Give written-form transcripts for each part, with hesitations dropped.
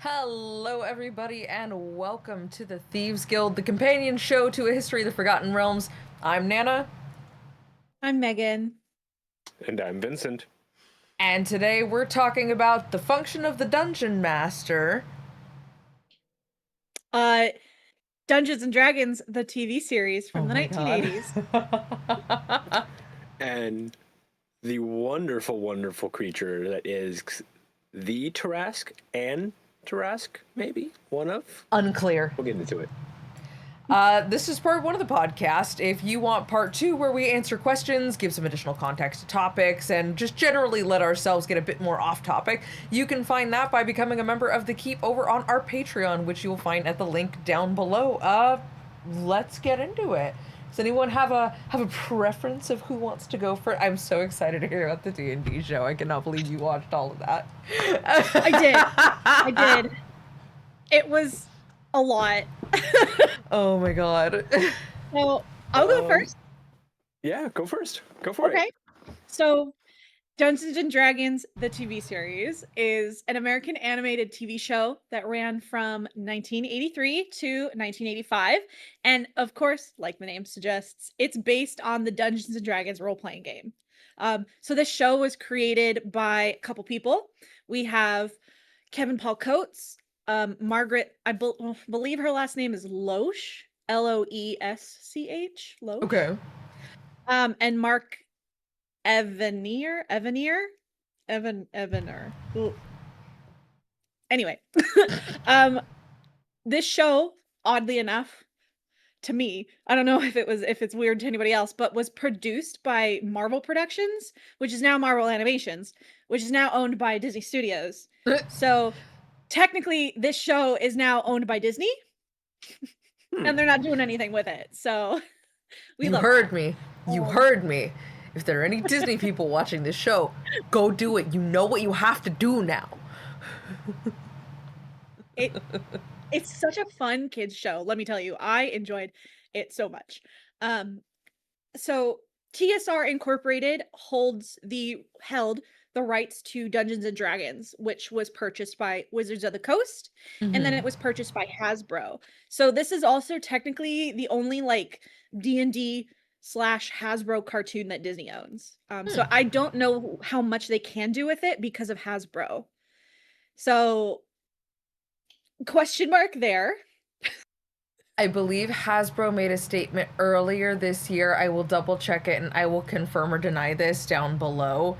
Hello, everybody, and welcome to the Thieves Guild, the companion show to A History of the Forgotten Realms. I'm Nana, I'm Megan. And I'm Vincent. and today we're talking about the function of the Dungeon Master. Uh, Dungeons and Dragons, the TV series Oh from the my god. 1980s. And the wonderful, wonderful creature that is the Terrsaque and Terrsaque, maybe? One of? Unclear. We'll get into it. This is part one of the podcast. If you want part two, where we answer questions, give some additional context to topics, and just generally let ourselves get a bit more off topic, you can find that by becoming a member of the Keep over on our Patreon, which you'll find at the link down below. Let's get into it. Does anyone have a preference of who wants to go first? I'm so excited to hear about the D&D show. I cannot believe you watched all of that. I did. I did. It was a lot. Oh my god. So I'll go first. Yeah, go first. Go for Okay. it. So Dungeons and Dragons, the TV series, is an American animated TV show that ran from 1983 to 1985. And of course, like the name suggests, it's based on the Dungeons and Dragons role-playing game. So this show was created by a couple people. We have Kevin Paul Coates, Margaret, believe her last name is Loesch, Loesch, Loesch. Okay. And Mark Evaner. Ooh. Anyway, this show, oddly enough, to me, I don't know if it's weird to anybody else, but was produced by Marvel Productions, which is now Marvel Animations, which is now owned by Disney Studios. So technically, this show is now owned by Disney, and they're not doing anything with it. So You heard me. You heard me. If there are any Disney people watching this show, go do it. You know what you have to do now. It's such a fun kids show. Let me tell you, I enjoyed it so much. So TSR Incorporated held the rights to Dungeons and Dragons, which was purchased by Wizards of the Coast, and then it was purchased by Hasbro. So this is also technically the only like D&D/Hasbro cartoon that Disney owns. So I don't know how much they can do with it because of Hasbro. So question mark there. I believe Hasbro made a statement earlier this year. I will double check it and I will confirm or deny this down below.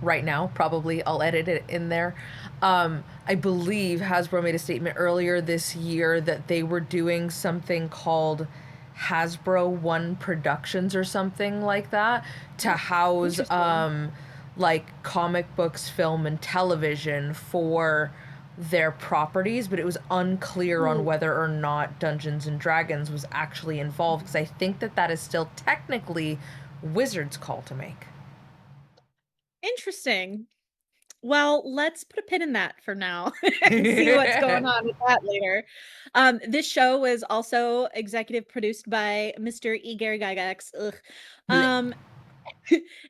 Right now, probably I'll edit it in there. I believe Hasbro made a statement earlier this year that they were doing something called Hasbro One Productions or something like that to house like comic books, film, and television for their properties, but it was unclear on whether or not Dungeons and Dragons was actually involved, because I think that is still technically Wizards' call to make. Interesting. Well, let's put a pin in that for now and see what's going on with that later. This show was also executive produced by Mr. E. Gary Gygax.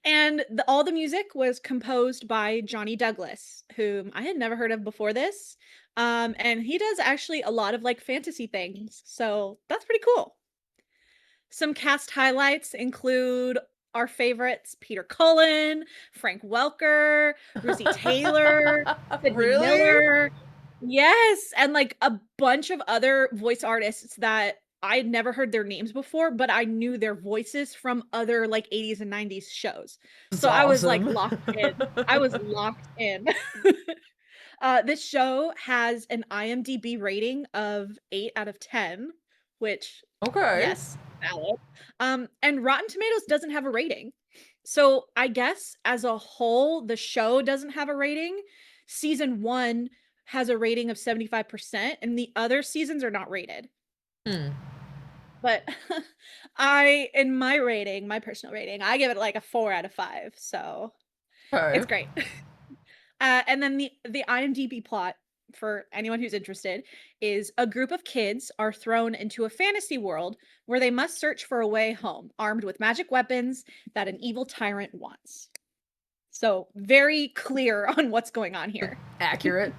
And all the music was composed by Johnny Douglas, whom I had never heard of before this. And he does actually a lot of like fantasy things, so that's pretty cool. Some cast highlights include our favorites: Peter Cullen, Frank Welker, Russi Taylor, Sydney Really? Miller. Yes, and like a bunch of other voice artists that I had never heard their names before, but I knew their voices from other like 80s and 90s shows. That's So I was like awesome. locked in. I was locked in. This show has an IMDb rating of 8 out of 10, which, Okay. yes, valid. And Rotten Tomatoes doesn't have a rating. So I guess as a whole, the show doesn't have a rating. Season 1 has a rating of 75%, and the other seasons are not rated. But in my rating, my personal rating, I give it like a 4 out of 5. So Okay. it's great. And then the IMDb plot, for anyone who's interested, is a group of kids are thrown into a fantasy world where they must search for a way home, armed with magic weapons that an evil tyrant wants. So very clear on what's going on here. Accurate.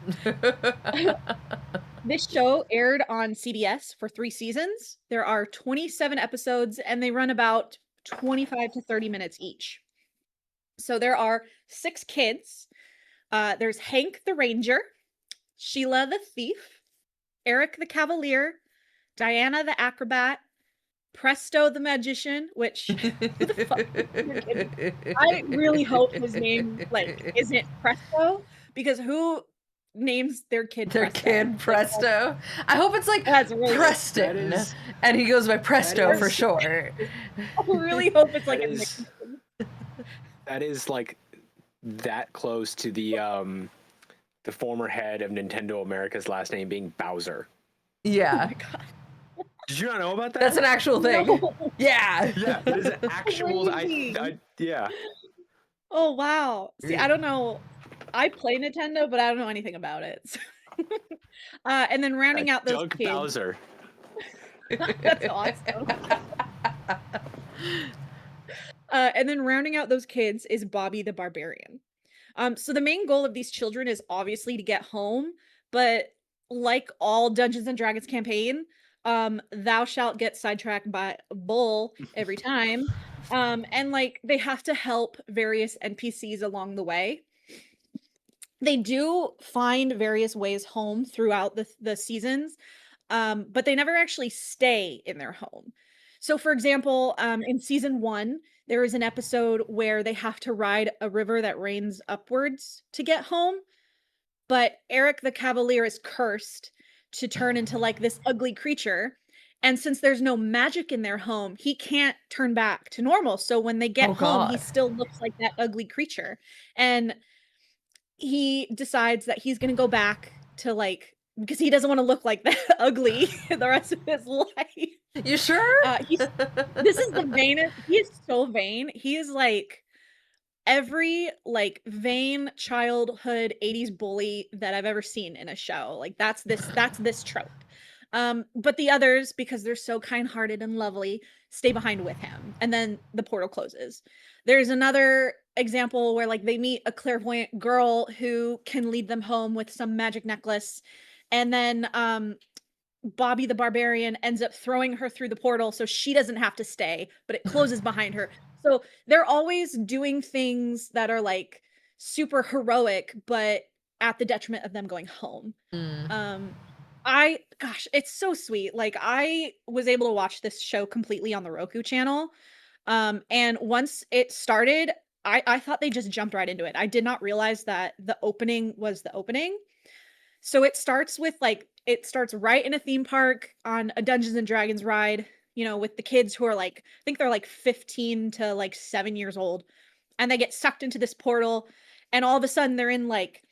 This show aired on CBS for 3 seasons. There are 27 episodes, and they run about 25 to 30 minutes each. So there are 6 kids. There's Hank the Ranger, Sheila the Thief, Eric the Cavalier, Diana the Acrobat, Presto the Magician, which who the fuck? I really hope his name like isn't Presto, because who names their kid Their Presto? kid Presto. I hope it's like That's really Preston, That is- and he goes by Presto for is- short. I really hope it's like That a is- mix. That is like that close to the former head of Nintendo America's last name being Bowser. Yeah, Oh my god. Did you not know about that? that's an actual thing. No. Yeah. Yeah, that is an actual. Crazy. Yeah. Oh wow. See, I don't know. I play Nintendo, but I don't know anything about it. And then rounding out those Doug kids. Bowser. That's awesome. And then rounding out those kids is Bobby the Barbarian. So the main goal of these children is obviously to get home, but like all Dungeons and Dragons campaign, thou shalt get sidetracked by a bull every time. And like they have to help various NPCs along the way. They do find various ways home throughout the seasons, but they never actually stay in their home. So, for example, in season 1, there is an episode where they have to ride a river that rains upwards to get home, but Eric the Cavalier is cursed to turn into like this ugly creature. And since there's no magic in their home, he can't turn back to normal. So when they get Oh, home, he God. still looks like that ugly creature. And he decides that he's going to go back to like, because he doesn't want to look like that ugly the rest of his life. You sure? This is the vainest. He is so vain. He is like every like vain childhood 80s bully that I've ever seen in a show. Like that's this trope. But the others, because they're so kind-hearted and lovely, stay behind with him. And then the portal closes. There's another example where like they meet a clairvoyant girl who can lead them home with some magic necklace. And then Bobby the Barbarian ends up throwing her through the portal so she doesn't have to stay, but it closes behind her. So they're always doing things that are like super heroic, but at the detriment of them going home. Gosh, it's so sweet. Like I was able to watch this show completely on the Roku channel. And once it started, I thought they just jumped right into it. I did not realize that the opening was the opening. So it starts right in a theme park on a Dungeons and Dragons ride, you know, with the kids who are like, I think they're like 15 to like 7 years old. And they get sucked into this portal, and all of a sudden they're in like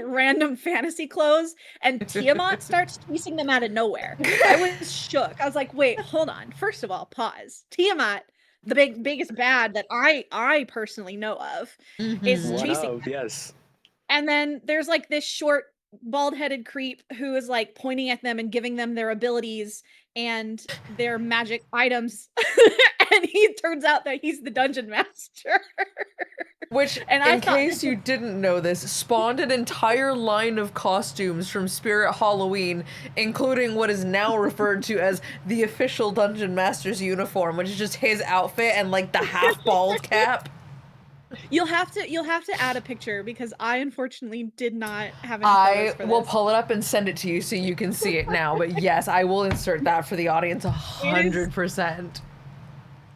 random fantasy clothes, and Tiamat starts chasing them out of nowhere. I was shook. I was like, wait, hold on. First of all, pause. Tiamat, the biggest bad that I personally know of, is One chasing of, yes. and then there's like this short bald-headed creep who is like pointing at them and giving them their abilities and their magic items. And he turns out that he's the dungeon master. Which, And I in thought case this you didn't know this, spawned an entire line of costumes from Spirit Halloween, including what is now referred to as the official Dungeon Master's uniform, which is just his outfit and like the half bald cap. You'll have to add a picture because I unfortunately did not have any I photos for will this. pull it up and send it to you so you can see it now. But yes, I will insert that for the audience 100%.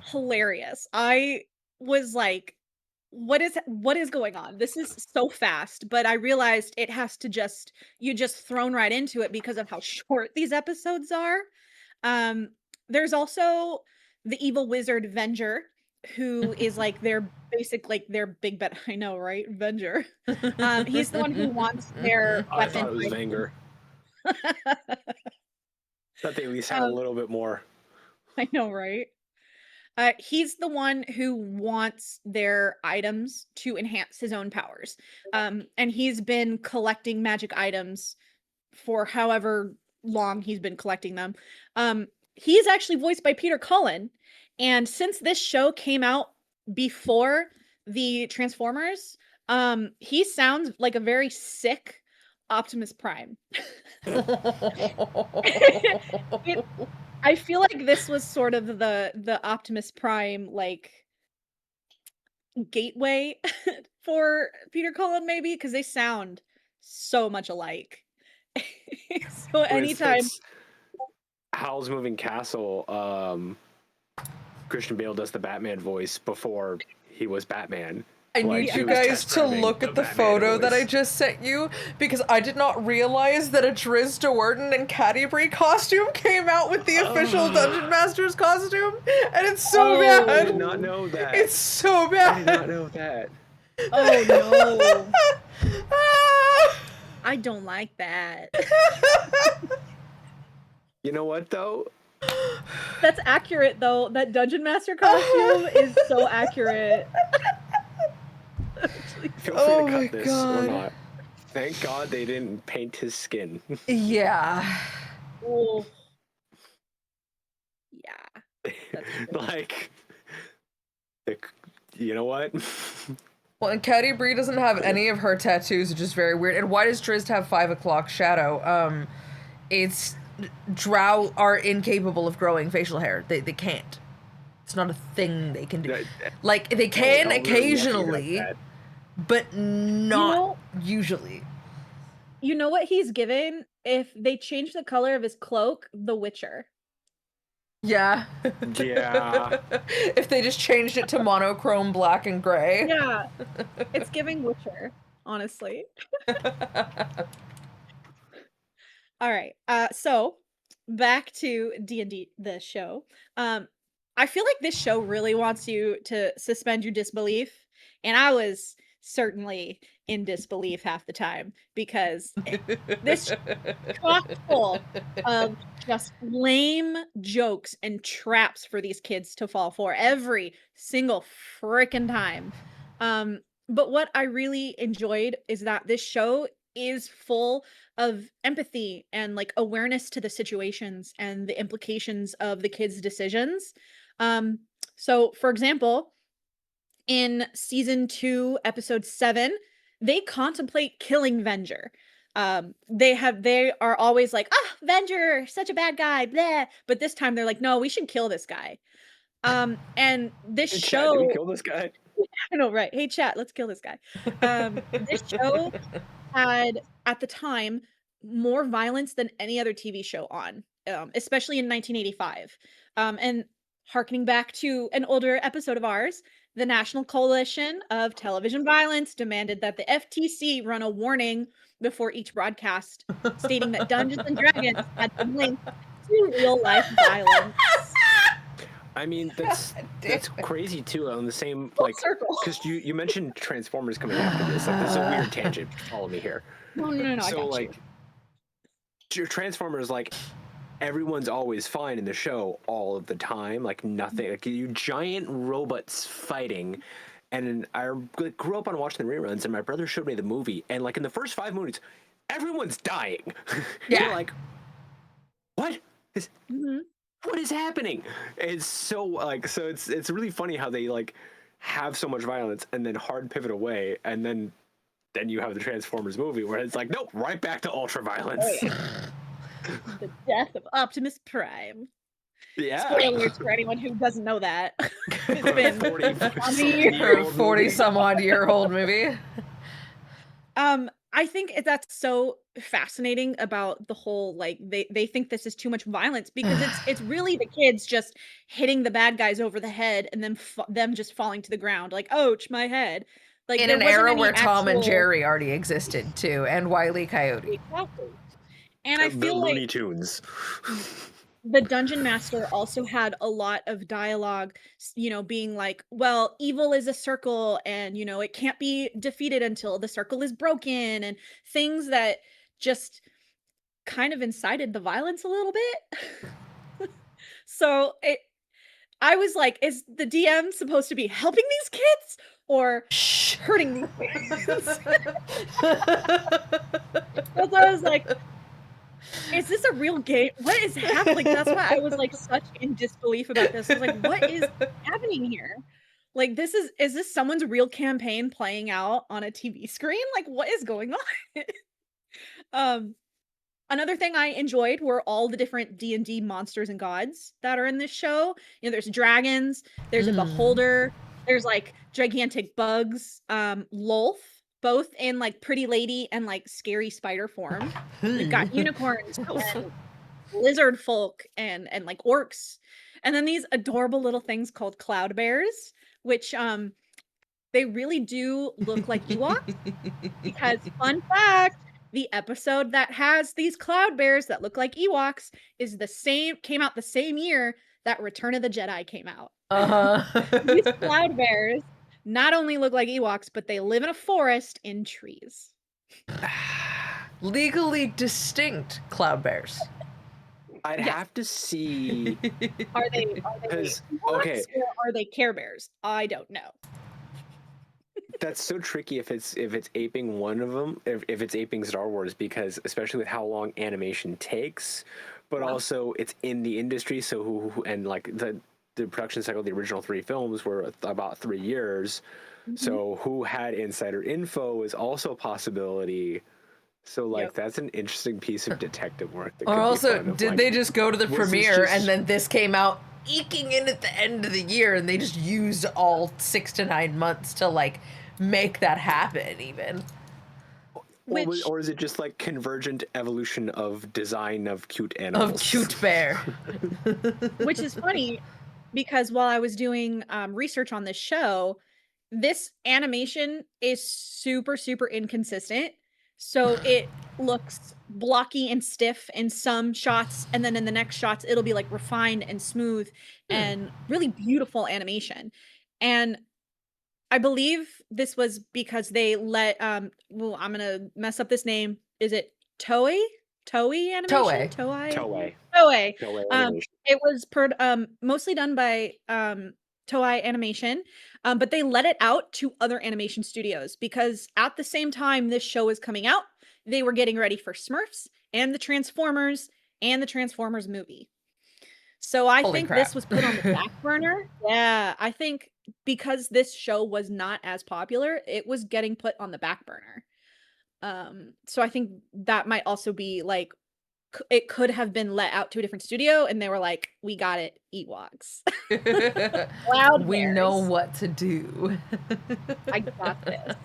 Hilarious. I was like, what is going on? This is so fast, but I realized it has to you just thrown right into it because of how short these episodes are. There's also the evil wizard Venger, who is like their big bad. I know, right? Venger. He's the one who wants their I weapon. thought it was Vanger. Thought they at least had a little bit more. I know, right? He's the one who wants their items to enhance his own powers. And he's been collecting magic items for however long he's been collecting them. He is actually voiced by Peter Cullen. And since this show came out before the Transformers, he sounds like a very sick Optimus Prime. It I feel like this was sort of the Optimus Prime, like, gateway for Peter Cullen maybe, because they sound so much alike. So anytime It's Howl's Moving Castle. Christian Bale does the Batman voice before he was Batman. I Like, need he you was guys test to driving look at the Batman photo that I voice. just sent you, because I did not realize that a Driz Do'Urden and Caddybree costume came out with the official Dungeon Master's costume, and it's so Oh. I did bad. not know that. It's so I bad. did not know that. Oh no. Ah. I don't like that. You know what though? That's accurate though. That Dungeon Master costume is so accurate. Feel free Oh to my cut this God. or not. Thank God they didn't paint his skin. Yeah. Oh. Yeah. Like, you know what? Well, and Caddybree doesn't have any of her tattoos, which is very weird. And why does Driz have 5 o'clock shadow? It's drow are incapable of growing facial hair. They can't. It's not a thing they can do. Like, they can Elder occasionally, Lucky but not know- usually. You know what he's given? If they change the color of his cloak, The Witcher. Yeah. Yeah. If they just changed it to monochrome black and gray. Yeah. It's giving Witcher, honestly. All right. So back to D&D the show. I feel like this show really wants you to suspend your disbelief, and I was certainly in disbelief half the time because this chock full of just lame jokes and traps for these kids to fall for every single freaking time. But what I really enjoyed is that this show is full of empathy and like awareness to the situations and the implications of the kids' decisions. So for example, in season 2, episode 7, they contemplate killing Venger. They are always like, Venger, such a bad guy, blah. But this time they're like, no, we should kill this guy. And this Hey, show, Chad, did we kill this guy? I know, right? Hey, chat, let's kill this guy. This show had at the time more violence than any other TV show on, especially in 1985. And harkening back to an older episode of ours, the National Coalition of Television Violence demanded that the FTC run a warning before each broadcast, stating that Dungeons and Dragons had been linked to real life violence. I mean, that's crazy too. On the same Full like, circle. because you mentioned Transformers coming after this. Like, this is a weird tangent. Follow me here. No, I So got like, your Transformers, like, everyone's always fine in the show all of the time. Like nothing. Like you giant robots fighting. And I grew up on watching the reruns, and my brother showed me the movie. And like in the first 5 movies, everyone's dying. Yeah. You're like, what is? Mhm. What is happening? It's so like so it's really funny how they like have so much violence and then hard pivot away, and then you have the Transformers movie where it's like, nope, right back to ultra violence. Oh, yeah. The death of Optimus Prime. Yeah. Spoilers for anyone who doesn't know that. It's been 40 40 some odd year old movie. I think that's so fascinating about the whole like they think this is too much violence because it's really the kids just hitting the bad guys over the head and then them just falling to the ground like, ouch, my head. Like In there an wasn't era any where Tom and actual- Jerry already existed too, and Wile E. Coyote. Exactly. And I the feel Looney like Tunes. the Dungeon Master also had a lot of dialogue, being like, well, evil is a circle and, it can't be defeated until the circle is broken, and things that just kind of incited the violence a little bit. So I was like, is the DM supposed to be helping these kids or hurting these kids? So I was like, is this a real game? What is happening? That's why I was like such in disbelief about this. I was like, what is happening here? Like, is this someone's real campaign playing out on a TV screen? Like, what is going on? Um, Another thing I enjoyed were all the different D&D monsters and gods that are in this show. You know, there's dragons, there's a beholder, there's like gigantic bugs, Lolth, both in like pretty lady and like scary spider form. We've got unicorns and lizard folk and like orcs. And then these adorable little things called cloud bears, which they really do look like Ewoks because fun fact, the episode that has these cloud bears that look like Ewoks came out the same year that Return of the Jedi came out. These Uh-huh. cloud bears not only look like Ewoks, but they live in a forest in trees. Legally distinct cloud bears. I'd Yes. have to see Are they because Ewoks okay, or are they Care Bears? I don't know. that's so tricky if it's aping one of them, if it's aping Star Wars, because especially with how long animation takes, but Yeah. also it's in the industry, so and like the production cycle of the original 3 films were about 3 years. So who had insider info is also a possibility. So like Yep. that's an interesting piece of detective work that Or could also, be fun. Of, did like, they just go to the was this premiere just- and then this came out eking in at the end of the year and they just used all 6 to 9 months to like make that happen even? or is it just like convergent evolution of design of cute Of animals? cute bear. Which is funny because while I was doing research on this show, this animation is super, super inconsistent. So it looks blocky and stiff in some shots, and then in the next shots, it'll be like refined and smooth and really beautiful animation. And I believe this was because they let well, I'm gonna mess up this name. Is it Toei? Toei animation? Toei. Toei. Toei. Toei Um, animation. it was mostly done by Toei Animation, but they let it out to other animation studios because at the same time this show is coming out, they were getting ready for Smurfs and the Transformers movie. So I Holy think crap. this was put on the back burner. Yeah, I think because this show was not as popular, it was getting put on the back burner. So I think that might also be like it could have been let out to a different studio and they were like, we got it, Ewoks. Cloud We know bears. what to do. I got this.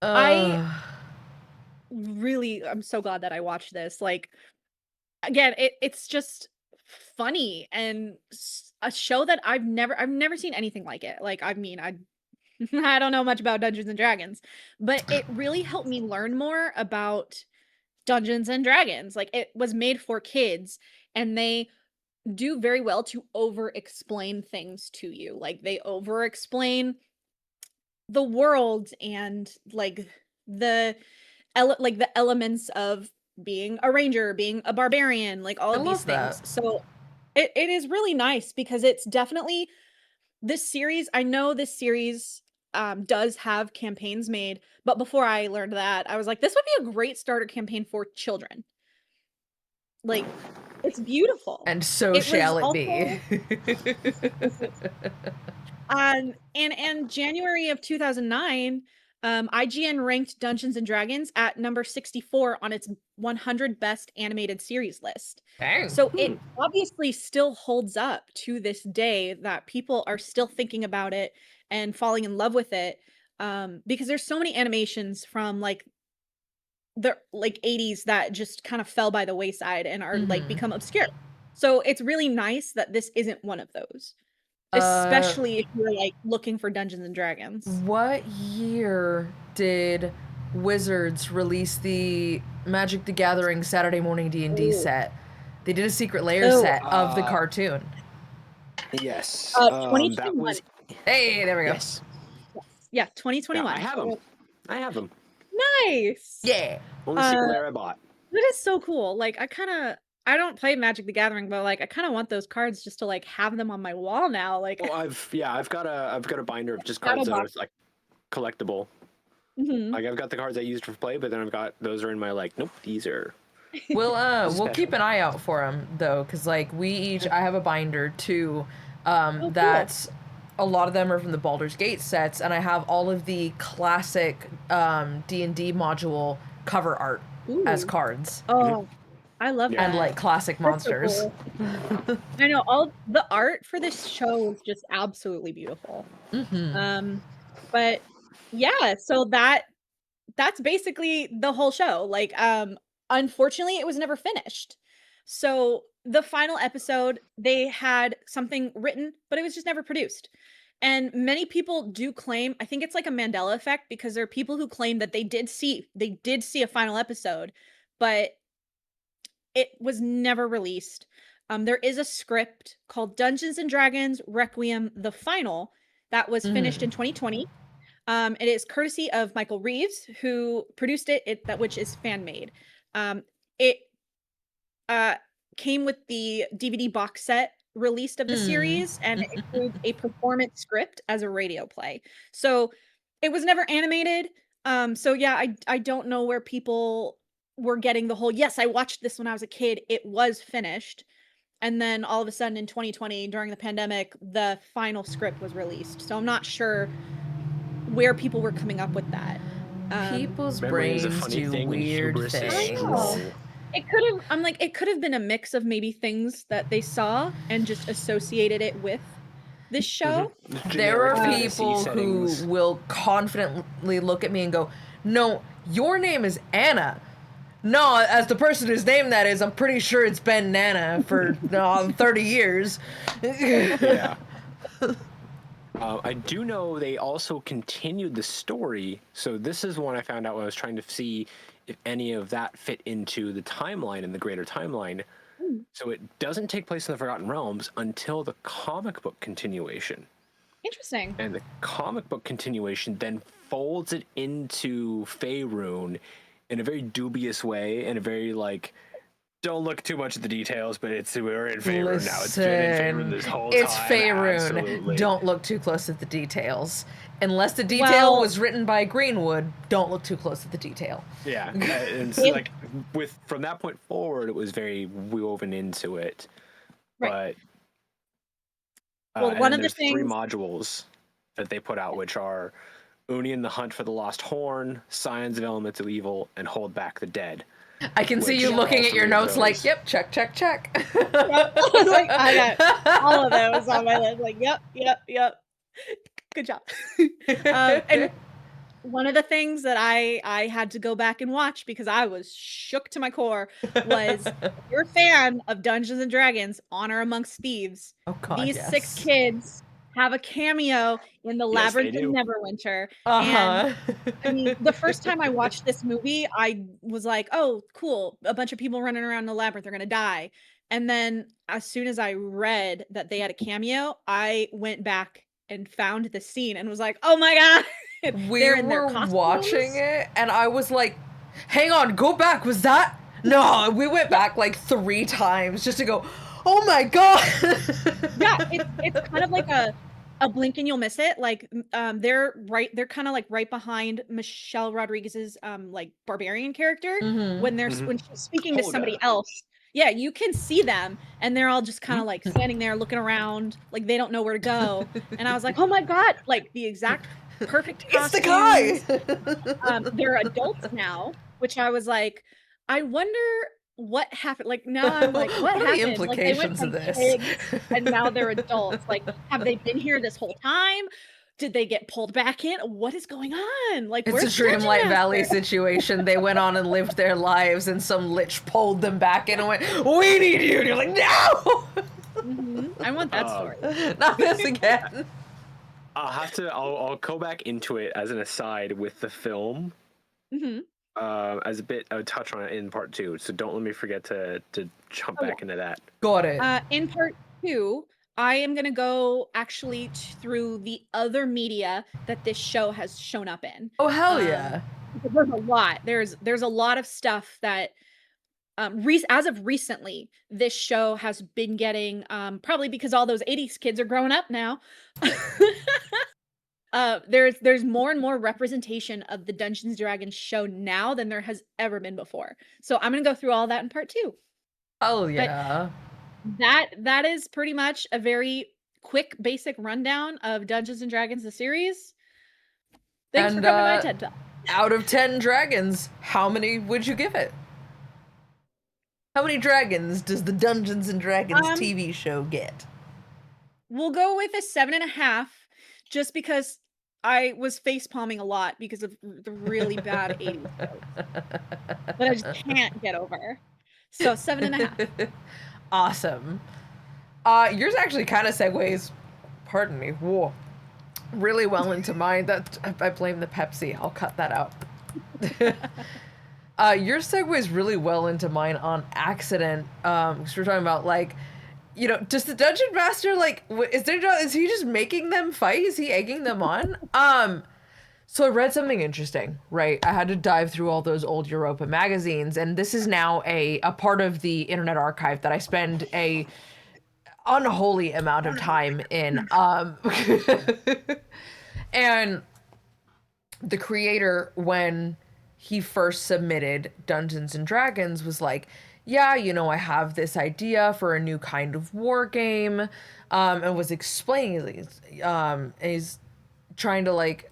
I Uh, I'm so glad that I watched this. Like again, it's just funny and a show that I've never seen anything like it. Like I mean, I I don't know much about Dungeons and Dragons, but it really helped me learn more about Dungeons and Dragons. Like it was made for kids and they do very well to over explain things to you. Like they over explain the world and like the like the elements of being a ranger, being a barbarian, like all I of these love things. that. So it is really nice because it's definitely this series. I know this series does have campaigns made, but before I learned that, I was like, this would be a great starter campaign for children. Like, it's beautiful. And so It was shall it also be. and January of 2009, IGN ranked Dungeons and Dragons at number 64 on its 100 best animated series list. Dang. So it obviously still holds up to this day that people are still thinking about it and falling in love with it. Because there's so many animations from like the like 80s that just kind of fell by the wayside and are like become obscure. So it's really nice that this isn't one of those. Especially if you're like looking for Dungeons and Dragons. What year did Wizards release the Magic the Gathering Saturday morning D&D Ooh. set? They did a secret layer Oh. set of the cartoon. Yes. 2021. That was Hey, there we go. yes. Yeah, 2021. Yeah, I have them. I have them. Nice. Yeah. Only secret layer I bought. That is so cool. Like I don't play Magic the Gathering, but like I kind of want those cards just to like have them on my wall now. Like Well, I've got a binder of just Shadow cards that are box. like collectible. Mhm. Like I've got the cards I used for play, but then I've got those are in my like nope, these are We'll keep Special. an eye out for them though, because like I have a binder too. Oh, cool. That's a lot of them are from the Baldur's Gate sets, and I have all of the classic D&D module cover art as Ooh. cards Oh, I love Yeah. and that. like classic That's so monsters. cool. I know all the art for this show is just absolutely beautiful. Mm-hmm. But yeah, so that's basically the whole show. Like, unfortunately, it was never finished. So the final episode, they had something written, but it was just never produced. And many people do claim, I think it's like a Mandela effect because there are people who claim that they did see a final episode, but it was never released. There is a script called Dungeons and Dragons Requiem: The Final that was finished Mm. in 2020. It is courtesy of Michael Reeves, who produced that which is fan made. It uh, came with the DVD box set released of the Mm. series, and it includes a performance script as a radio play. So it was never animated. So yeah, I don't know where people were getting the whole yes, I watched this when I was a kid. It was finished. And then all of a sudden in 2020, during the pandemic, the final script was released. So I'm not sure where people were coming up with that. People's Memory is a brains funny do thing, and weird hubris is I don't things. know. strong. It could have been a mix of maybe things that they saw and just associated it with this show. There Generic are fantasy people who settings. will confidently look at me and go, "No, your name is Anna." No, as the person whose name that is, I'm pretty sure it's been Nana for 30 years. Yeah. I do know they also continued the story. So this is one I found out when I was trying to see if any of that fit into the timeline, in the greater timeline. Hmm, So it doesn't take place in the Forgotten Realms until the comic book continuation. interesting. And the comic book continuation then folds it into Faerun in a very dubious way, in a very like, don't look too much at the details, but we're in Faerun now. It's been in Faerun Listen, this whole it's time. Faerun. Absolutely. Don't look too close at the details. Unless the detail Well, was written by Greenwood, don't look too close at the detail. Yeah, and so, it, like from that point forward, it was very woven into it. right. But Well, and one then of the there's three things, modules that they put out, which are Uni and the Hunt for the Lost Horn, Signs of Elemental Evil, and Hold Back the Dead. I can see Which you all looking at your three of notes like, those. yep, check, check, check. yep, I was like, I got all of those on my list. Like, yep, yep, yep. Good job. And one of the things that I had to go back and watch because I was shook to my core was if you're a fan of Dungeons and Dragons: Honor Amongst Thieves, Oh god, these 6 yes. kids have a cameo in the Yes, they Labyrinth of do. Neverwinter. And Uh-huh. I mean, the first time I watched this movie, I was like, "Oh, cool. A bunch of people running around the labyrinth are gonna die." And then as soon as I read that they had a cameo, I went back and found the scene and was like, "Oh my god." We They're in their were watching costumes. it, and I was like, hang on, go back. Was that? No, we went Yep. back like 3 times just to go, oh my god. Yeah, it's kind of like a blink and you'll miss it. Like, they're kind of like right behind Michelle Rodriguez's like barbarian character Mm-hmm. when she's speaking to somebody Hoda. else. Yeah, you can see them and they're all just kind of Mhm. like standing there looking around, like they don't know where to go. And I was like, "Oh my god, like the exact perfect It's the guy. costumes." They're adults now, which I was like, I wonder what happened. Like now I'm like, what What are the happened? Like they went implications of from this? kids and now they're adults. Like, have they been here this whole time? Did they get pulled back in? What is going on? Like, It's a where's the dungeon Dreamlight Valley master? situation. They went on and lived their lives, and some lich pulled them back in and went, "We need you." And you're like, "No, I want that Um, story. not this again." I'll go back into it as an aside with the film. hmm As a bit of a touch on it in part 2. So don't let me forget to jump Oh back into that. Got it. In part 2, I am gonna go actually through the other media that this show has shown up in. Oh hell Um, yeah! because there's a lot. There's a lot of stuff that as of recently, this show has been getting probably because all those 80s kids are growing up now. There's more and more representation of the Dungeons and Dragons show now than there has ever been before. So I'm gonna go through all that in part 2. Oh But yeah. that is pretty much a very quick, basic rundown of Dungeons and Dragons the series. Thanks for And coming to my TED Talk. out of 10 dragons, how many would you give it? How many dragons does the Dungeons and Dragons Um, TV show get? we'll go with a 7.5, just because I was face palming a lot because of the really bad 80s jokes that I just can't get over. So 7.5. Awesome. Yours actually kind of segues, pardon me, whoa, really well into mine. That I blame the Pepsi. I'll cut that out. Your segues really well into mine on accident. Because we're talking about like, you know, does the dungeon master like is he just making them fight? Is he egging them on? So I read something interesting, right? I had to dive through all those old Europa magazines, and this is now a part of the Internet Archive that I spend a unholy amount of time in. And the creator, when he first submitted Dungeons and Dragons, was like, yeah, you know, I have this idea for a new kind of war game, and was explaining, and he's trying to like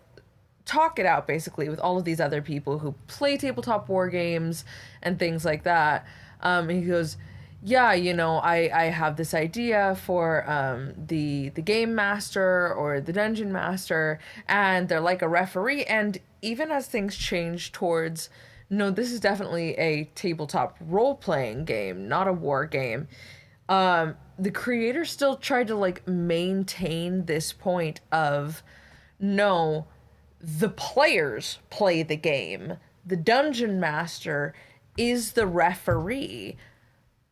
talk it out basically with all of these other people who play tabletop war games and things like that. And he goes, yeah, you know, I have this idea for the game master or the dungeon master, and they're like a referee. And even as things change towards, no, this is definitely a tabletop role playing game, not a war game. The creator still tried to like maintain this point of no, the players play the game. The dungeon master is the referee.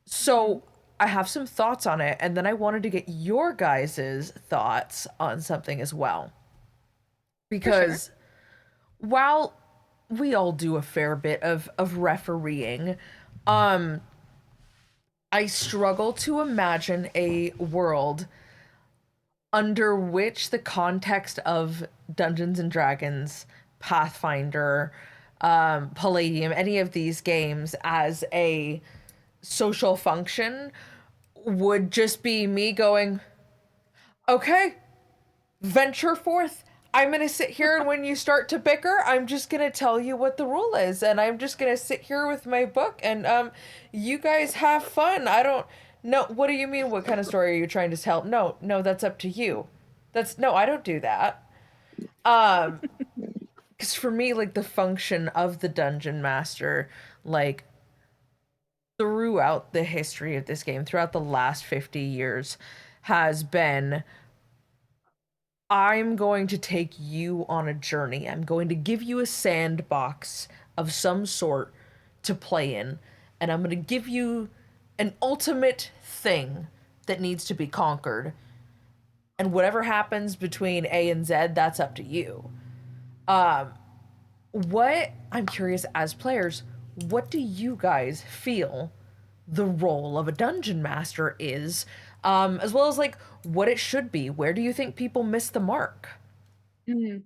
So I have some thoughts on it, and then I wanted to get your guys' thoughts on something as well. For sure. Because while we all do a fair bit of refereeing, um, I struggle to imagine a world under which the context of Dungeons and Dragons, Pathfinder, Palladium, any of these games as a social function would just be me going, okay, venture forth. I'm going to sit here, and when you start to bicker, I'm just going to tell you what the rule is, and I'm just going to sit here with my book, and you guys have fun. I don't know. What do you mean? What kind of story are you trying to tell? No, no, that's up to you. That's no, I don't do that. Because for me, like the function of the dungeon master, like throughout the history of this game, throughout the last 50 years, has been I'm going to take you on a journey. I'm going to give you a sandbox of some sort to play in, and I'm going to give you an ultimate thing that needs to be conquered. And whatever happens between A and Z, that's up to you. What I'm curious as players, what do you guys feel the role of a dungeon master is, as well as like what it should be? Where do you think people miss the mark? Mhm.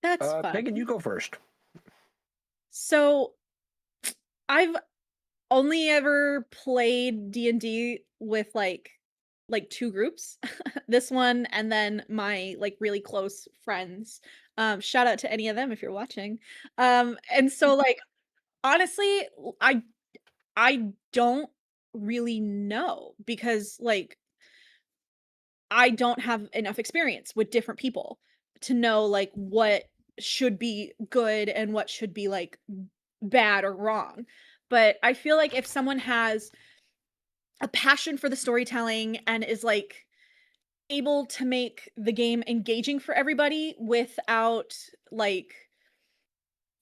That's fun. Megan, you go first. So I've only ever played D&D with like 2 groups. This one and then my like really close friends. Shout out to any of them if you're watching. And so like honestly, I don't really know because like I don't have enough experience with different people to know like what should be good and what should be like bad or wrong. But I feel like if someone has a passion for the storytelling and is like able to make the game engaging for everybody without like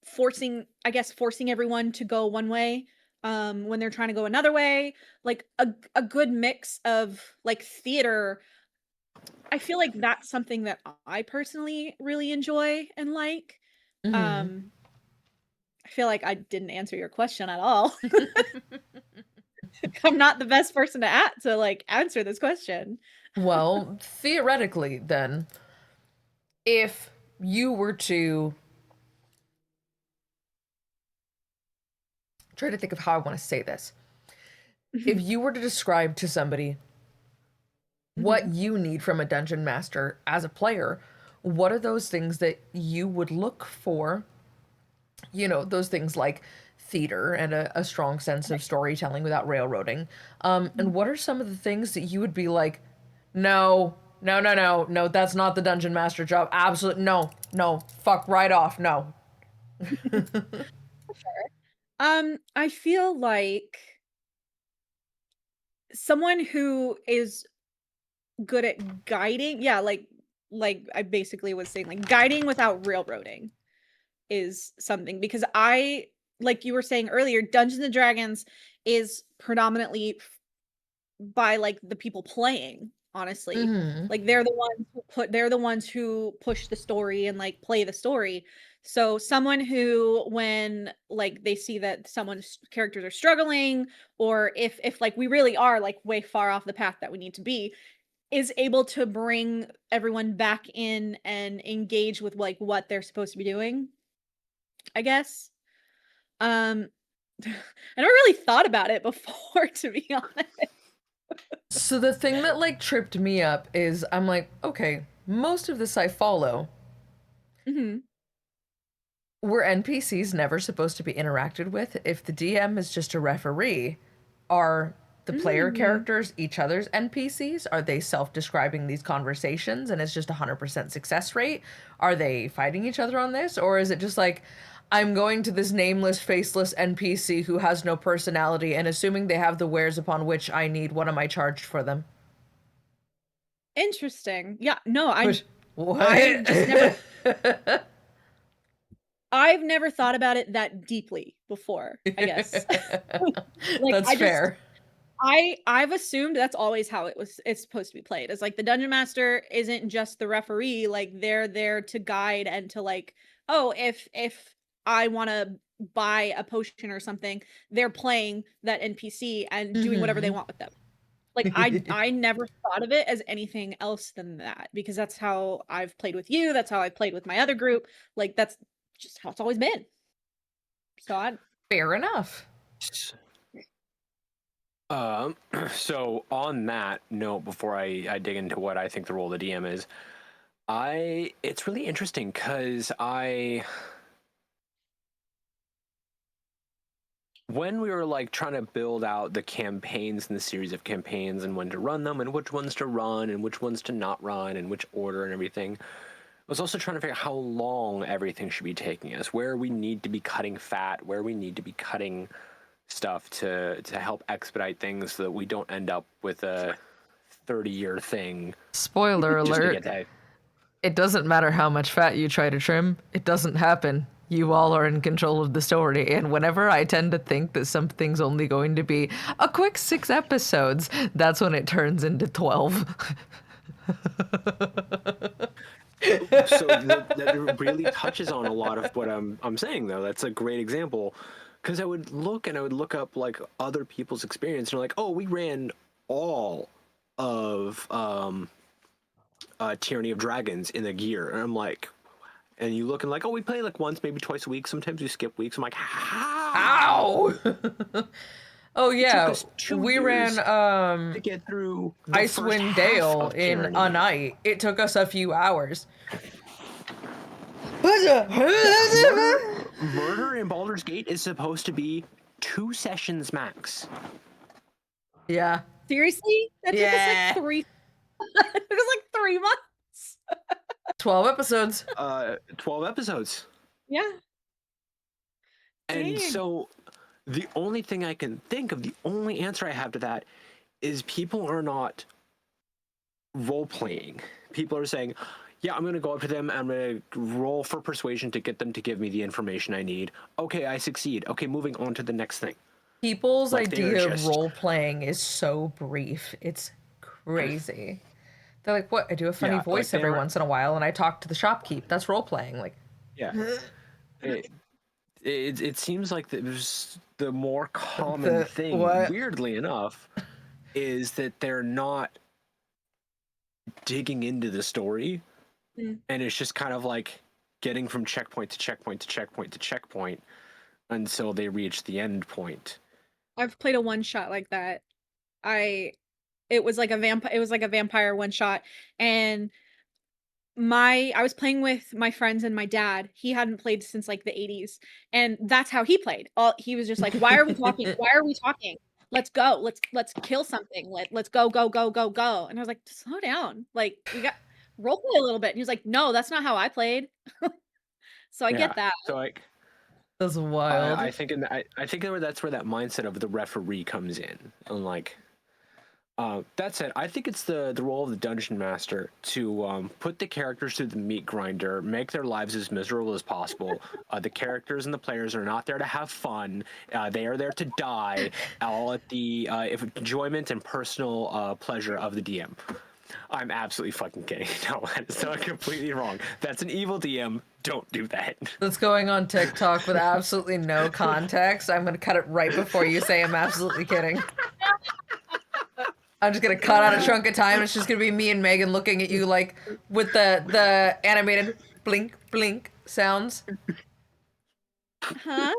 forcing everyone to go one way when they're trying to go another way, like a good mix of like theater. I feel like that's something that I personally really enjoy and like. Mm-hmm. um I feel like I didn't answer your question at all. I'm not the best person to like answer this question. Well, theoretically, then, if you were to try to think of how I want to say this, if you were to describe to somebody what Mhm. you need from a dungeon master as a player, what are those things that you would look for? You know, those things like theater and a strong sense of storytelling without railroading. And what are some of the things that you would be like, no, no, no, no, no, that's not the dungeon master job. Absolutely, no, no, fuck right off, no. I feel like someone who is good at guiding, yeah, like I basically was saying, like guiding without railroading is something because like you were saying earlier, Dungeons and Dragons is predominantly by like the people playing, honestly. Mm-hmm. Like they're the ones who push the story and like play the story. So someone who when like they see that someone's characters are struggling or if like we really are like way far off the path that we need to be is able to bring everyone back in and engage with like what they're supposed to be doing, I guess. Um I never really thought about it before to be honest. So the thing that like tripped me up is I'm like, okay, most of this I follow. Mhm. Were NPCs never supposed to be interacted with? If the DM is just a referee, are the player Mm. characters each other's NPCs? Are they self-describing these conversations and it's just 100% success rate? Are they fighting each other on this? Or is it just like, I'm going to this nameless, faceless NPC who has no personality and assuming they have the wares upon which I need, what am I charged for them? Interesting. Yeah, no, But I just never what? I've never thought about it that deeply before, I guess. Like, That's fair. I've assumed that's always how it's supposed to be played. It's like the dungeon master isn't just the referee, like they're there to guide and to like, oh, if I wanna buy a potion or something, they're playing that NPC and doing whatever they Mhm. want with them. Like, I never thought of it as anything else than that because that's how I've played with you, that's how I played with my other group, like, that's just how it's always been. So I Fair enough. Um, so on that note, before I dig into what I think the role of the DM is, it's really interesting because when we were like trying to build out the campaigns and the series of campaigns and when to run them and which ones to run and which ones to not run and which order and everything, I was also trying to figure out how long everything should be taking us, where we need to be cutting fat, where we need to be cutting stuff to help expedite things so that we don't end up with a 30-year thing Spoiler just to alert. get that. It doesn't matter how much fat you try to trim, it doesn't happen. You all are in control of the story, and whenever I tend to think that something's only going to be a quick 6 episodes, that's when it turns into 12. So that really touches on a lot of what I'm saying, though. That's a great example because I would look up like other people's experience and they're like, oh, we ran all of Tyranny of Dragons in a gear, and I'm like, and you look and like, oh, we play like once, maybe twice a week. Sometimes we skip weeks. I'm like, how? Ow! Oh It took yeah, us two we ran years to get through the first Icewind half Dale of in a Tyranny. night. It took us a few hours. Murder in Baldur's Gate is supposed to be 2 sessions max. Yeah. seriously? That took us like Yeah. 3 that took us like 3 months. 12 episodes. 12 episodes. Yeah, And dang. so the only thing I can think of, the only answer I have to that is people are not role playing. People are saying, yeah, I'm going to go up to them. I'm going to roll for persuasion to get them to give me the information I need. Okay, I succeed. Okay, moving on to the next thing. People's Like they're idea of just, role playing is so brief. It's crazy. They're like, what? I do a funny yeah, like voice every they're, once in a while and I talk to the shopkeep. That's role playing. Like, yeah. It, it seems like the more common thing, what? weirdly enough, is that they're not digging into the story, and it's just kind of like getting from checkpoint to checkpoint to checkpoint to checkpoint until they reach the end point. I've played a one shot like that. It was like a vampire one shot, and I was playing with my friends and my dad. He hadn't played since like the 80s, and that's how he played. He was just like, "Why are we talking? Why are we talking? Let's go. Let's kill something. Let's go go go go go." And I was like, "Slow down. Like we got role play a little bit." And he was like, "No, that's not how I played." So I Yeah. get that. So like That's wild. I think I think that's where that mindset of the referee comes in. And like that said, I think it's the role of the dungeon master to put the characters through the meat grinder, make their lives as miserable as possible. The characters and the players are not there to have fun; they are there to die, all at the enjoyment and personal pleasure of the DM. I'm absolutely fucking kidding. No, that's not completely wrong. That's an evil DM. Don't do that. That's going on TikTok with absolutely no context. I'm gonna cut it right before you say I'm absolutely kidding. I'm just gonna cut out a chunk of time. It's just gonna be me and Megan looking at you like with the animated blink blink sounds. Huh?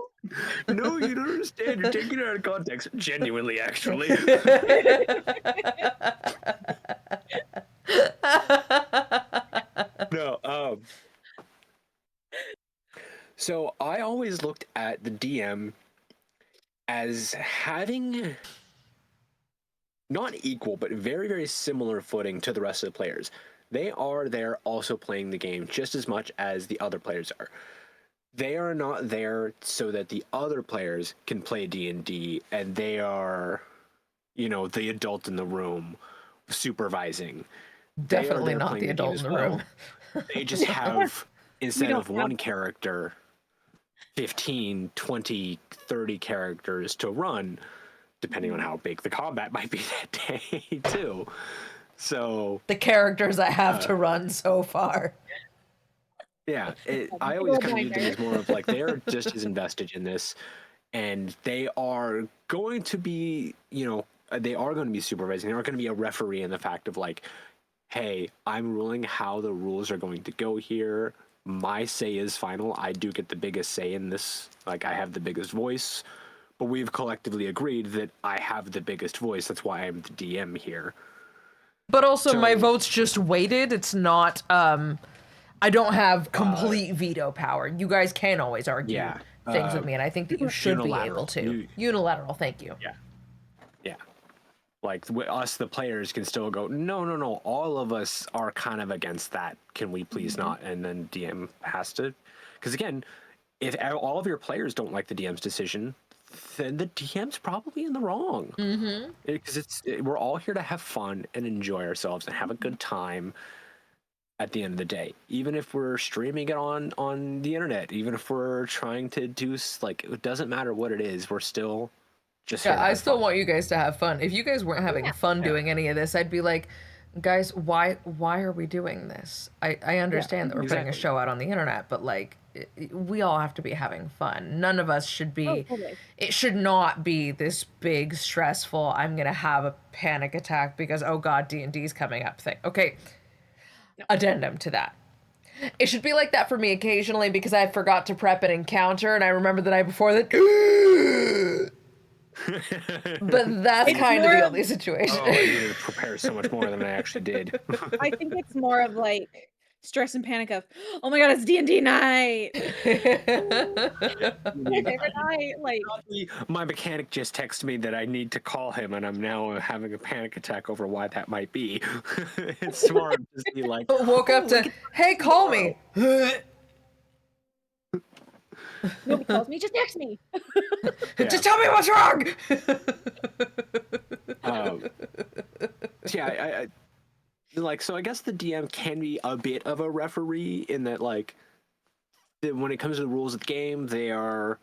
No, you don't understand. You're taking it out of context. Genuinely, actually. No. So I always looked at the DM as having not equal, but very, very similar footing to the rest of the players. They are there also playing the game just as much as the other players are. They are not there so that the other players can play D&D, and they are, the adult in the room supervising. Definitely not the adult in the room. They just have, instead don't of have one character, 15, 20, 30 characters to run, depending on how big the combat might be that day, too. So The characters I have to run so far. yeah, I always kind of view them as more of like they're just as invested in this, and they are going to be, they are going to be supervising. They are going to be a referee in the fact of like, hey, I'm ruling how the rules are going to go here. My say is final. I do get the biggest say in this. Like, I have the biggest voice, but we've collectively agreed that I have the biggest voice. That's why I'm the DM here. But also, my vote's just weighted. It's not. I don't have complete veto power. You guys can always argue things with me, and I think that you should be able to. Unilateral. Thank you. Yeah. Yeah. Like us, the players can still go, no. All of us are kind of against that. Can we please not? And then DM has to, because again, if all of your players don't like the DM's decision, then the DM's probably in the wrong. Because we're all here to have fun and enjoy ourselves and have a good time. At the end of the day, even if we're streaming it on the internet, even if we're trying to do like, it doesn't matter what it is, we're still just here to I have still fun. want you guys to have fun. If you guys weren't having fun doing any of this, I'd be like, guys, why are we doing this? I understand that we're putting a show out on the internet, but like, we all have to be having fun. None of us should be. totally. It should not be this big stressful. I'm gonna have a panic attack because oh god, D&D's coming up thing. Okay. Addendum to that. It should be like that for me occasionally because I forgot to prep an encounter and I remember the night before that. But that's kind of the only situation. Oh, I needed to prepare so much more than I actually did. I think it's more of like stress and panic of, oh my god, it's D&D night. My favorite night. Like, My mechanic just texted me that I need to call him, and I'm now having a panic attack over why that might be. It's smart to just be like, Woke up to, hey, call me. nobody calls me, just text me. Just tell me what's wrong. Yeah, like, so I guess the DM can be a bit of a referee in that, like, when it comes to the rules of the game, they are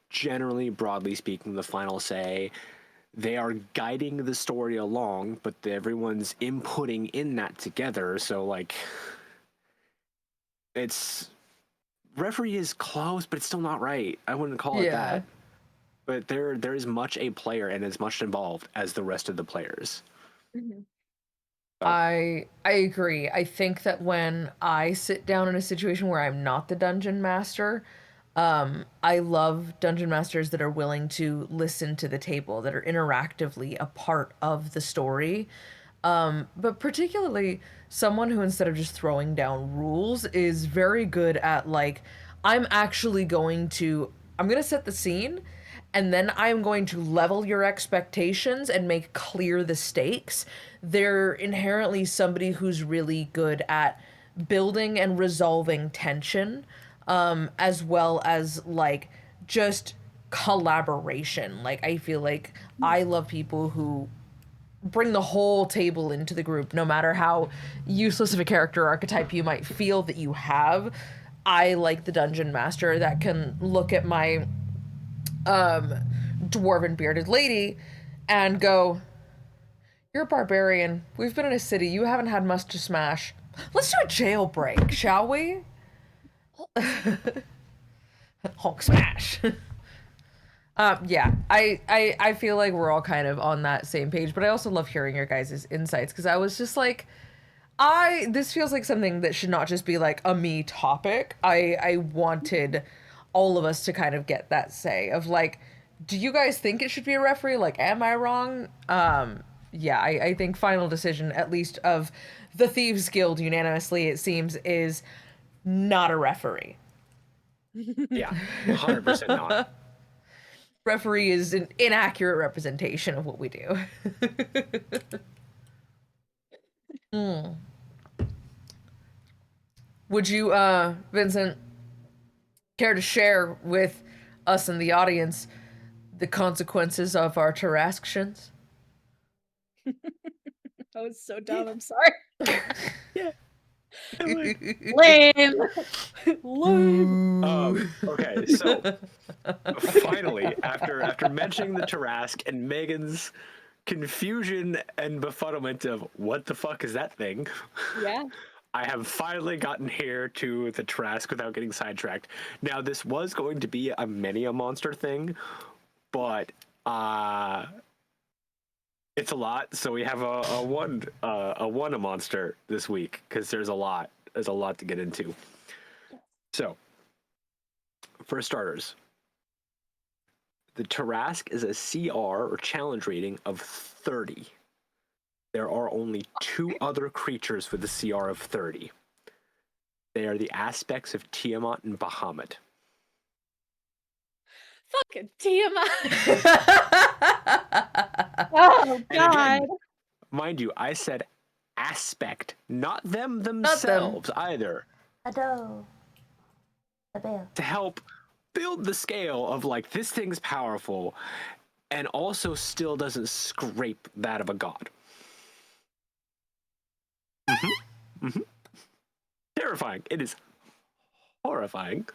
generally, broadly speaking, the final say. They are guiding the story along, but everyone's inputting in that together. So, like, it's referee is close, but it's still not right. I wouldn't call it Yeah. that. But there is much a player and as much involved as the rest of the players. Mhm. I agree. I think that when I sit down in a situation where I'm not the dungeon master, I love dungeon masters that are willing to listen to the table, that are interactively a part of the story. But particularly someone who, instead of just throwing down rules, is very good at like, I'm going to set the scene, and then I'm going to level your expectations and make clear the stakes. They're inherently somebody who's really good at building and resolving tension, as well as like just collaboration. Like, I feel like I love people who bring the whole table into the group, no matter how useless of a character archetype you might feel that you have. I like the dungeon master that can look at my dwarven bearded lady and go, "You're a barbarian. We've been in a city. You haven't had much to smash. Let's do a jailbreak, shall we?" Hulk smash. Yeah, I feel like we're all kind of on that same page, but I also love hearing your guys' insights because I was just like, this feels like something that should not just be like a me topic. I wanted all of us to kind of get that say of like, do you guys think it should be a referee? Like, am I wrong? Yeah, I think final decision, at least of the Thieves Guild unanimously, it seems, is not a referee. Yeah, 100% not. Referee is an inaccurate representation of what we do. Mm. Would you, Vincent, care to share with us and the audience the consequences of our Terrasques? That was so dumb. I'm sorry. Yeah. Lame. Lame. Okay, so finally, after mentioning the Terrasque and Megan's confusion and befuddlement of what the fuck is that thing, Yeah. I have finally gotten here to the Trask without getting sidetracked. Now, this was going to be a many a monster thing, but it's a lot. So we have a one a monster this week because there's a lot to get into. So, for starters, the Tarrasque is a CR or challenge rating of 30. There are only 2 other creatures with a CR of 30. They are the aspects of Tiamat and Bahamut. Fucking Tiamat. Oh And God. again, mind you, I said aspect, not them Not them. themselves either. Ado. To help build the scale of like this thing's powerful and also still doesn't scrape that of a god. Terrifying. It is horrifying.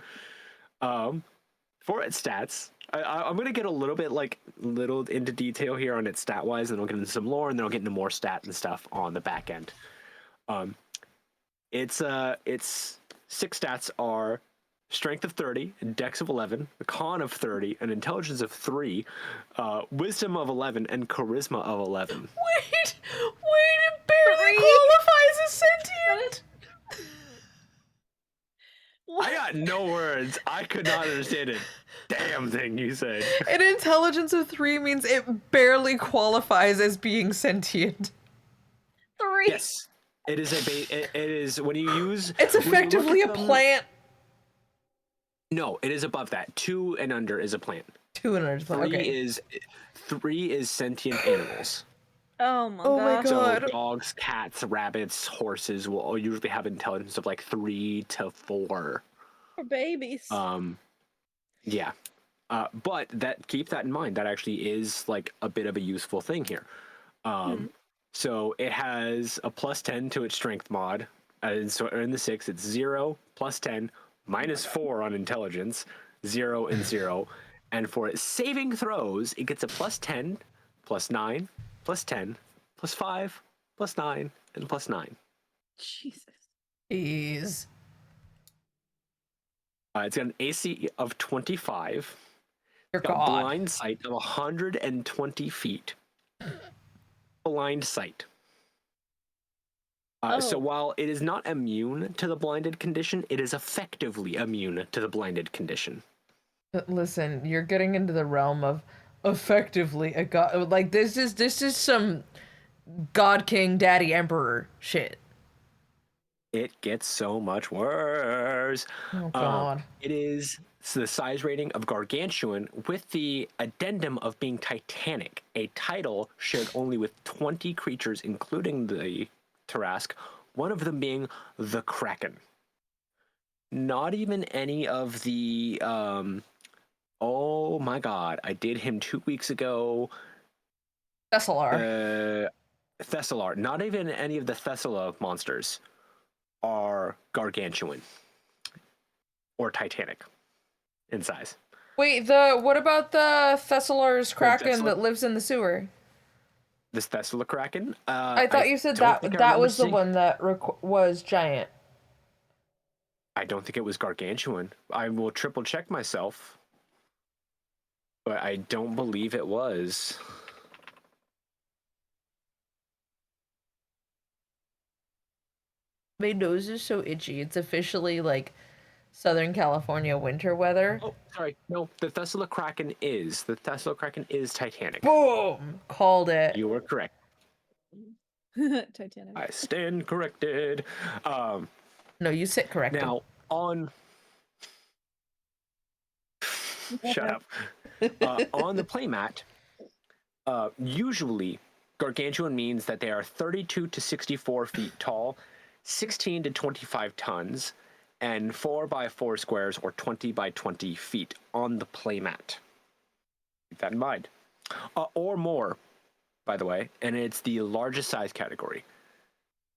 For its stats, I'm gonna get a little bit little into detail here on its stat wise, and then I'll get into some lore, and then I'll get into more stat and stuff on the back end. Its 6 stats are strength of 30, dex of 11, con of 30, an intelligence of 3, wisdom of 11, and charisma of 11. Wait, it barely 3? qualifies as sentient. I got no words. I could not understand a damn thing you said. An intelligence of 3 means it barely qualifies as being sentient. 3. Yes, it is it is when you use. It's effectively a plant. No, it is above that. 2 and under is a plant. 2 and under. 3 Okay. 3 is sentient animals. Oh my Oh my God. God. So dogs, cats, rabbits, horses will all usually have intelligence of like 3 to 4. For babies. Yeah. But keep that in mind. That actually is like a bit of a useful thing here. So it has a +10 to its strength mod. And so in the 6, it's 0, +10, -4 on intelligence, 0 and 0. And for its saving throws, it gets a +10, +9, +10, +5, +9, and +9. Jesus. Jeez. It's got an AC of 25. Dear Got God. blind sight of 120 feet. Blind sight. So Oh. while it is not immune to the blinded condition, it is effectively immune to the blinded condition. Listen, you're getting into the realm of effectively a god. Like this is some God King Daddy Emperor shit. It gets so much worse. Oh God. It is the size rating of gargantuan with the addendum of being titanic, a title shared only with 20 creatures, including the Terrsaque, one of them being the Kraken. Not even any of the oh my god, I did him 2 weeks ago. Thessalar. Thessalar. Not even any of the Thessala monsters are gargantuan or titanic in size. Wait, what about the Thessalar's Kraken that lives in the sewer? This Thessala Kraken? I thought you said don't think I that remember was the seeing- one that was giant. I don't think it was gargantuan. I will triple check myself, but I don't believe it was. My nose is so itchy. It's officially like Southern California winter weather. Oh, sorry. No, the Thessala Kraken is. The Thessala Kraken is titanic. Boom! Called it. You were correct. Titanic. I stand corrected. No, you sit corrected. Now, on... Shut up. On the playmat, usually gargantuan means that they are 32 to 64 feet tall, 16 to 25 tons, and 4 by 4 squares or 20 by 20 feet on the playmat. Keep that in mind. Or more, by the way, and it's the largest size category.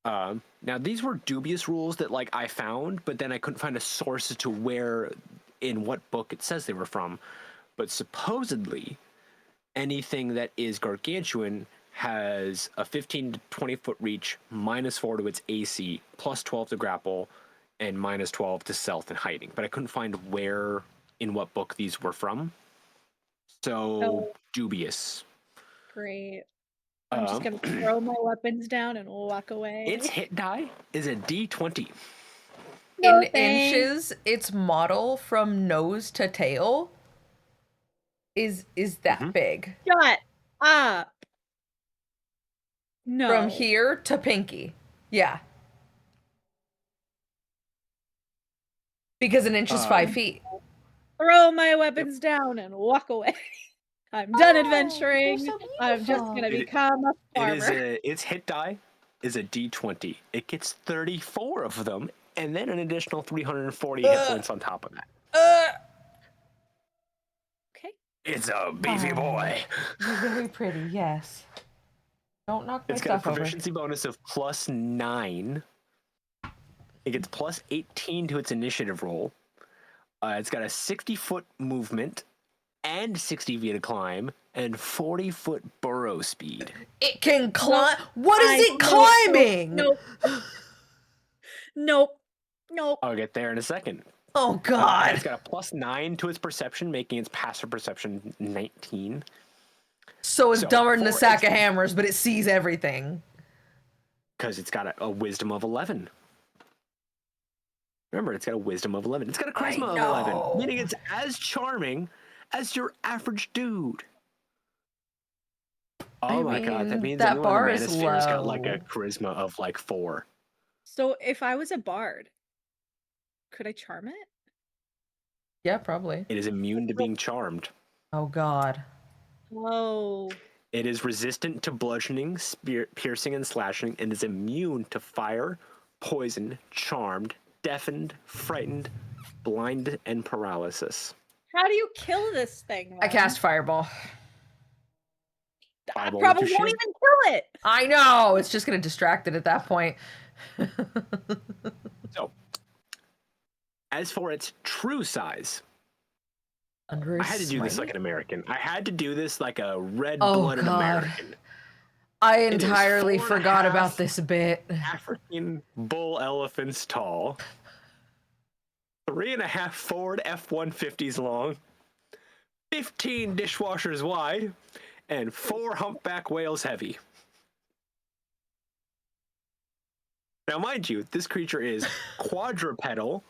Now, these were dubious rules that like I found, but then I couldn't find a source as to where, in what book it says they were from. But supposedly, anything that is gargantuan has a 15 to 20 foot reach, -4 to its AC, +12 to grapple, and -12 to stealth and hiding. But I couldn't find where, in what book these were from. So dubious. Great. I'm just gonna throw my weapons down and walk away. Its hit die is a D20. No In thanks. inches, its model from nose to tail is that big. Shut up. No. From here to pinky. Yeah. Because an inch is 5 feet. Throw my weapons down and walk away. I'm done adventuring. you're so I'm just gonna become a farmer. Its hit die is a D20. It gets 34 of them, and then an additional 340 hit points on top of that. Okay. It's a beefy boy. You're very pretty, yes. Don't knock my It's got a stuff over. proficiency bonus of +9. It gets +18 to its initiative roll. It's got a 60-foot movement and 60 feet of climb and 40-foot burrow speed. It can climb. What is it climbing? Nope. I'll get there in a second. Oh God. It's got a +9 to its perception, making its passive perception 19. So it's dumber than a for sack of its- hammers, but it sees everything. Because it's got a wisdom of 11. Remember, it's got a wisdom of 11. It's got a charisma of 11, meaning it's as charming as your average dude. Oh my god, that means that anyone bar in the is Manosphere's got like a low. charisma of like 4. So if I was a bard, could I charm it? Yeah, probably. It is immune to being charmed. Oh God. Whoa. It is resistant to bludgeoning, piercing, and slashing, and is immune to fire, poison, charmed, deafened, frightened, blind, and paralysis. How do you kill this thing? I then? cast Fireball. I Fireball probably with your won't shield. even kill it. I know. It's just gonna distract it at that point. So, as for its true size, Under I had to do this like an American. I had to do this like a red-blooded American. I It is entirely 4.5 forgot about this bit. African bull elephants tall. 3.5 Ford F-150s long, 15 dishwashers wide, and 4 humpback whales heavy. Now, mind you, this creature is quadrupedal.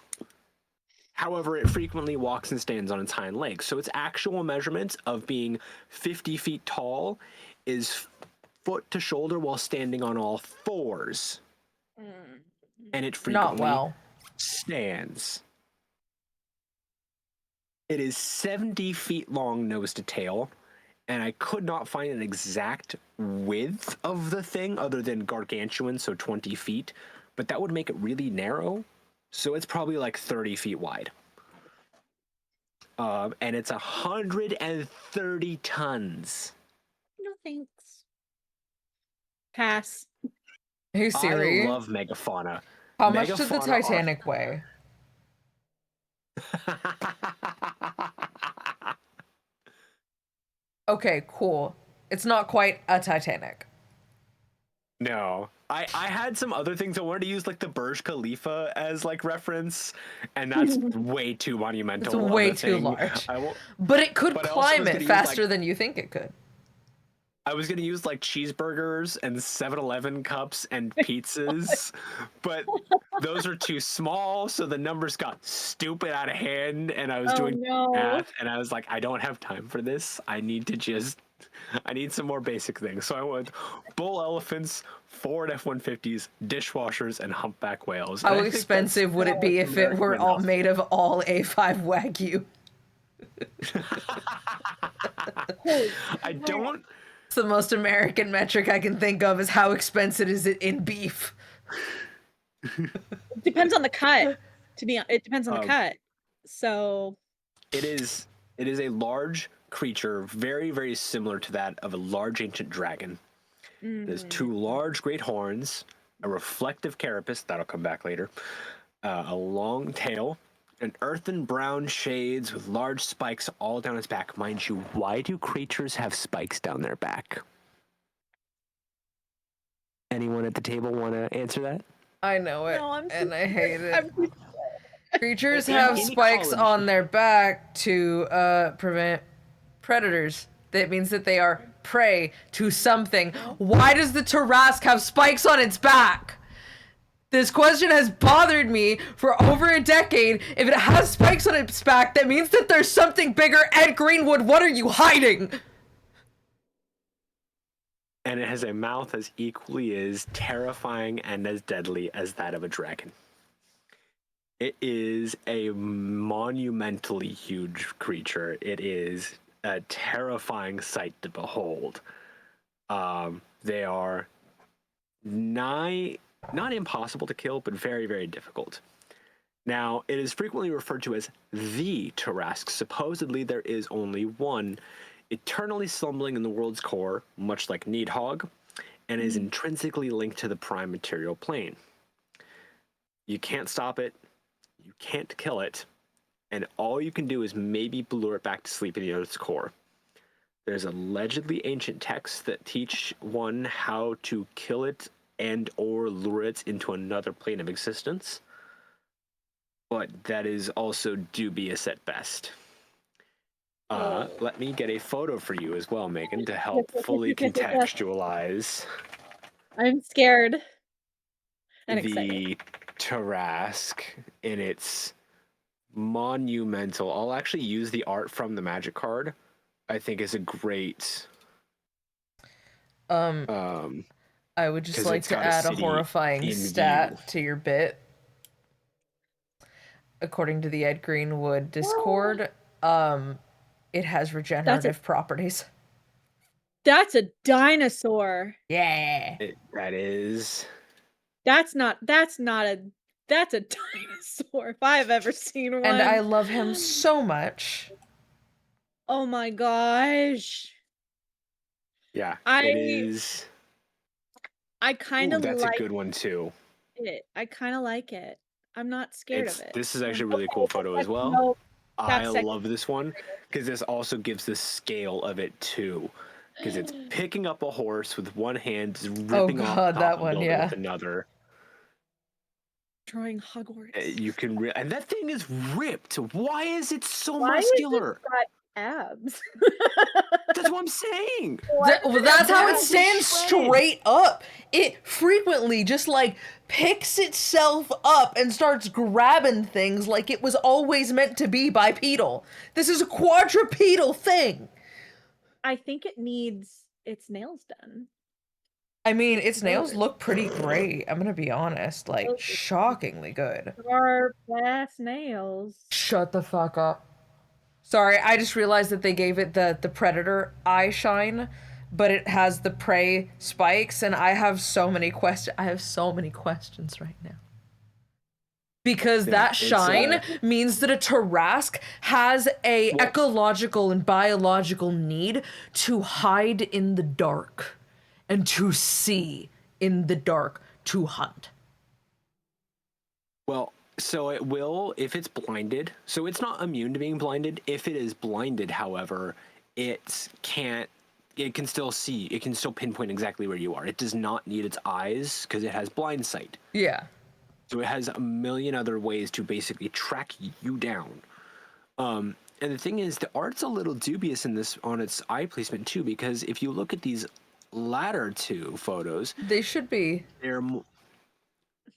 However, it frequently walks and stands on its hind legs. So its actual measurements of being 50 feet tall is foot to shoulder while standing on all fours. And it Not frequently well. stands. It is 70 feet long nose to tail, and I could not find an exact width of the thing other than gargantuan, so 20 feet, but that would make it really narrow, so it's probably like 30 feet wide. And it's 130 tons. No thanks. Pass. Hey I Siri, love megafauna. how much did the Megafauna Titanic weigh? Okay, cool. It's not quite a Titanic. No. I had some other things I wanted to use, like the Burj Khalifa as like reference, and that's way too monumental. It's of way a too thing. large. I will, But it could but I also climb was it gonna use, faster like, than you think it could. I was gonna use like cheeseburgers and 7-Eleven cups and pizzas, but those are too small, so the numbers got stupid out of hand, and I was doing no. math, and I was like, I don't have time for this. I need some more basic things. So I went bull elephants, Ford F-150s, dishwashers, and humpback whales. How And I think expensive would it be if it American were all enough. made of all A5 Wagyu? I don't. It's the most American metric I can think of is how expensive is it in beef. It depends on the cut. It depends on the cut. So It is a large creature, very, very similar to that of a large ancient dragon. It has 2 large great horns, a reflective carapace, that'll come back later, a long tail, and earthen brown shades with large spikes all down its back. Mind you, why do creatures have spikes down their back? Anyone at the table want to answer that? I know it, No, and I hate it. I'm Creatures In have any spikes college- on their back to prevent predators. That means that they are prey to something. Why does the Terrsaque have spikes on its back? This question has bothered me for over a decade. If it has spikes on its back, that means that there's something bigger. Ed Greenwood, what are you hiding? And it has a mouth as equally as terrifying and as deadly as that of a dragon. It is a monumentally huge creature. It is a terrifying sight to behold. They are not impossible to kill, but very, very difficult. Now, it is frequently referred to as the Terrsaque. Supposedly, there is only one, eternally slumbering in the world's core, much like Needhog, and is intrinsically linked to the prime material plane. You can't stop it, you can't kill it, and all you can do is maybe lure it back to sleep in the Earth's core. There's allegedly ancient texts that teach one how to kill it and or lure it into another plane of existence, but that is also dubious at best. Let me get a photo for you as well, Megan, to help fully contextualize I'm scared and excited. the Terrsaque in its monumental. I'll actually use the art from the magic card. I think is a great. I would just 'Cause like it's to got a add a city horrifying in stat view. to your bit. According to the Ed Greenwood Discord, it has regenerative properties. That's a dinosaur. Yeah. That is. That's a dinosaur if I've ever seen one. And I love him so much. Oh my gosh. Yeah, I it is. I kind of That's like a good one too. it. I kind of like it. I'm not scared of it. This is actually a really cool photo as well. No, I that's love this one because this also gives the scale of it too. Because it's picking up a horse with one hand, just ripping off God, the top that and one, building yeah. with another. Destroying Hogwarts. You can, and that thing is ripped. Why is it so Why muscular? is it got abs? That's what I'm saying. Well, that's how it abs? stands It's shredded. straight up. It frequently just like picks itself up and starts grabbing things like it was always meant to be bipedal. This is a quadrupedal thing. I think it needs its nails done. I mean, its nails look pretty great. I'm gonna be honest, like shockingly good. Our best nails. Shut the fuck up. Sorry, I just realized that they gave it the predator eye shine, but it has the prey spikes, and I have so many questions. I have so many questions right now. Because that shine means that a Terrsaque has a ecological and biological need to hide in the dark and to see in the dark to hunt. Well, so it will if it's blinded. So it's not immune to being blinded. If it is blinded, however, it can't. It can still see. It can still pinpoint exactly where you are. It does not need its eyes because it has blind sight. Yeah. So it has a million other ways to basically track you down. And the thing is, the art's a little dubious in this on its eye placement too, because if you look at these latter two photos, they should be.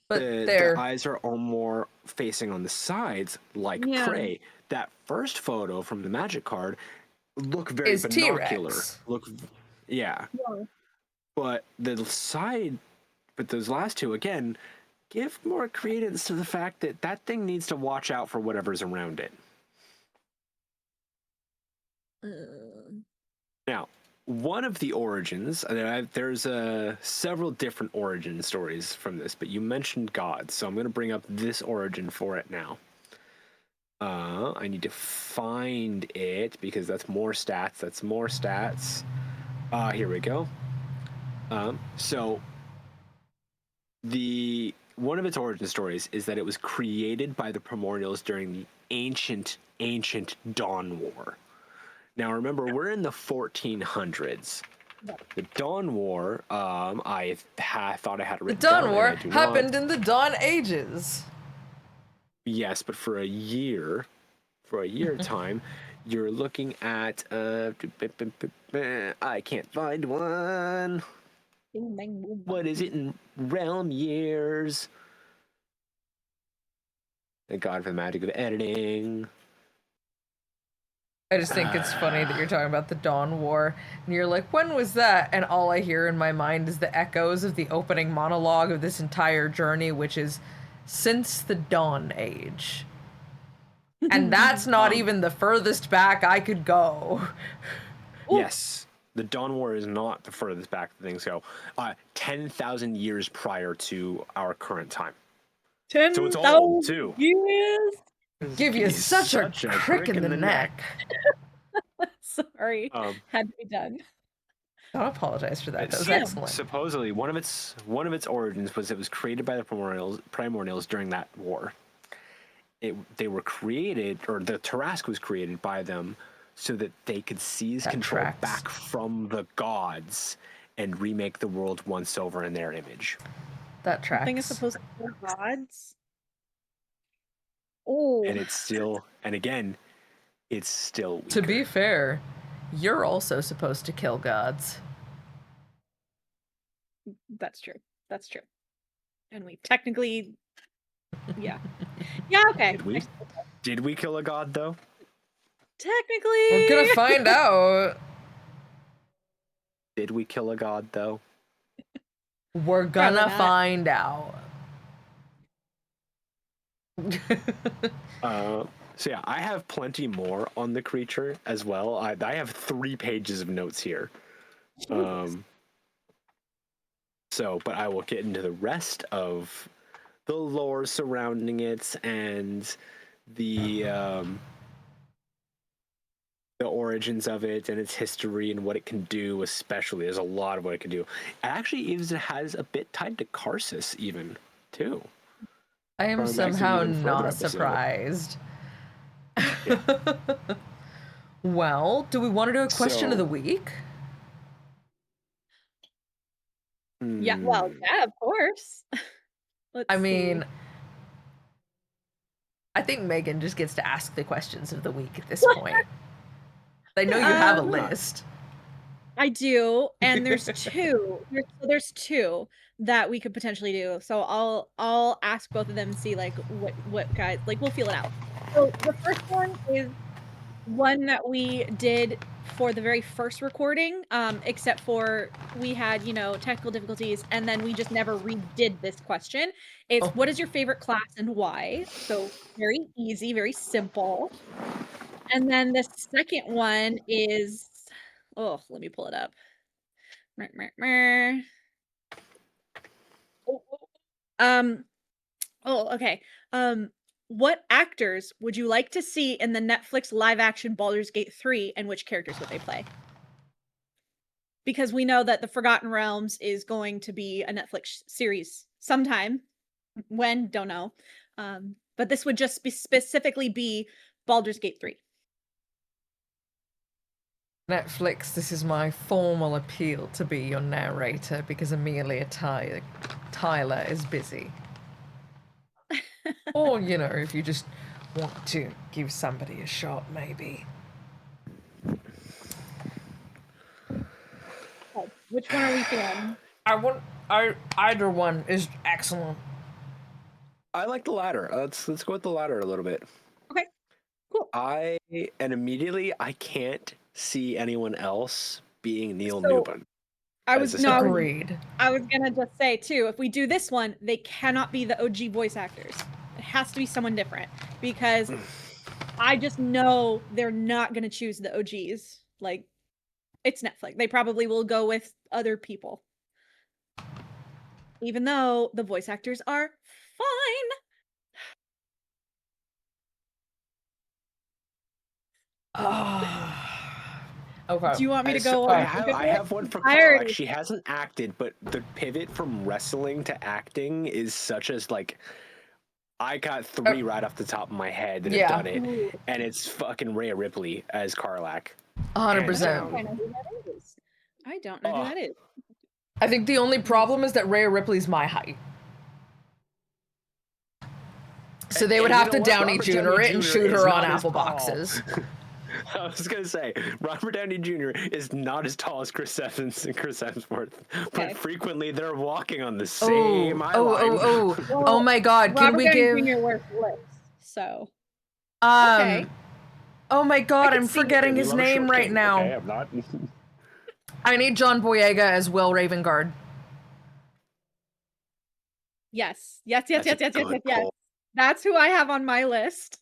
But the eyes are all more facing on the sides, like prey. That first photo from the magic card look very binocular. T-Rex. Yeah. But the side, but those last two again, give more credence to the fact that that thing needs to watch out for whatever's around it. Now, one of the origins, there's several different origin stories from this, but you mentioned gods, so I'm going to bring up this origin for it now. I need to find it because that's more stats. That's more stats. Here we go. So one of its origin stories is that it was created by the Primordials during the ancient Dawn War. Now, remember, we're in the 1400s. The Dawn War, I thought I had it written down. The Dawn War happened in the Dawn Ages. Yes, but for a year time, you're looking at, I can't find one. What is it in realm years? Thank God for the magic of editing. I just think it's funny that you're talking about the Dawn War, and you're like, when was that? And all I hear in my mind is the echoes of the opening monologue of this entire journey, which is, since the Dawn Age. And that's not even the furthest back I could go. Yes, the Dawn War is not the furthest back things go. 10,000 years prior to our current time. 10,000 so it's old, too. Years? Give you such a crick in the neck. Sorry, had to be done. Don't apologize for that. That was excellent. Supposedly, one of its origins was it was created by the Primordials during that war. They were created, or the Terrsaque was created by them, so that they could seize control back from the gods and remake the world once over in their image. That tracks. I think it's supposed to be gods. Oh. And it's still weaker. To be fair, you're also supposed to kill gods. That's true. And we technically, yeah, okay. Did we kill a god though? Technically, we're gonna find out. Did we kill a god though? We're gonna find out. So yeah, I have plenty more on the creature as well. I have 3 pages of notes here. But I will get into the rest of the lore surrounding it and the origins of it and its history and what it can do. Especially, there's a lot of what it can do. It actually even has a bit tied to Karsus even too. I am somehow not surprised. Yeah. Well, do we want to do a question of the week? Yeah, well, yeah, of course. I mean, I think Megan just gets to ask the questions of the week at this point. I know you have a list. I do, and there's two. There's two that we could potentially do. So I'll ask both of them and see like what guys like we'll feel it out. So the first one is one that we did for the very first recording, except for we had, technical difficulties, and then we just never redid this question. It's what is your favorite class and why? So very easy, very simple. And then the second one is, let me pull it up. Okay. What actors would you like to see in the Netflix live action Baldur's Gate 3, and which characters would they play? Because we know that the Forgotten Realms is going to be a Netflix series sometime. When? Don't know. But this would just specifically be Baldur's Gate 3. Netflix, this is my formal appeal to be your narrator because Amelia Tyler is busy. Or, if you just want to give somebody a shot, maybe. Which one are we feeling? Either one is excellent. I like the latter. Let's go with the latter a little bit. Okay, cool. Immediately I can't see anyone else being Neil Newbon. Agreed. I was gonna just say too, if we do this one, they cannot be the OG voice actors. It has to be someone different because I just know they're not gonna choose the OGs. Like, it's Netflix. They probably will go with other people. Even though the voice actors are fine. Okay. Do you want me to go I on? have one for Karlak. She hasn't acted, but the pivot from wrestling to acting is such as like I got three right off the top of my head that have done it, and it's fucking Rhea Ripley as Karlak. 100%. I don't know who that is. I think the only problem is that Rhea Ripley's my height. So they would have to Downey Jr. it and shoot her on apple boxes. I was gonna say Robert Downey Jr. is not as tall as Chris Evans and Chris Hemsworth, but frequently they're walking on the same eye line. Oh my God! Can we give? Robert Downey Jr. wears lips, so. Okay. Oh my God! I'm forgetting his name right now. Okay, I'm not. I need John Boyega as Will Ravengard. Yes. That's who I have on my list.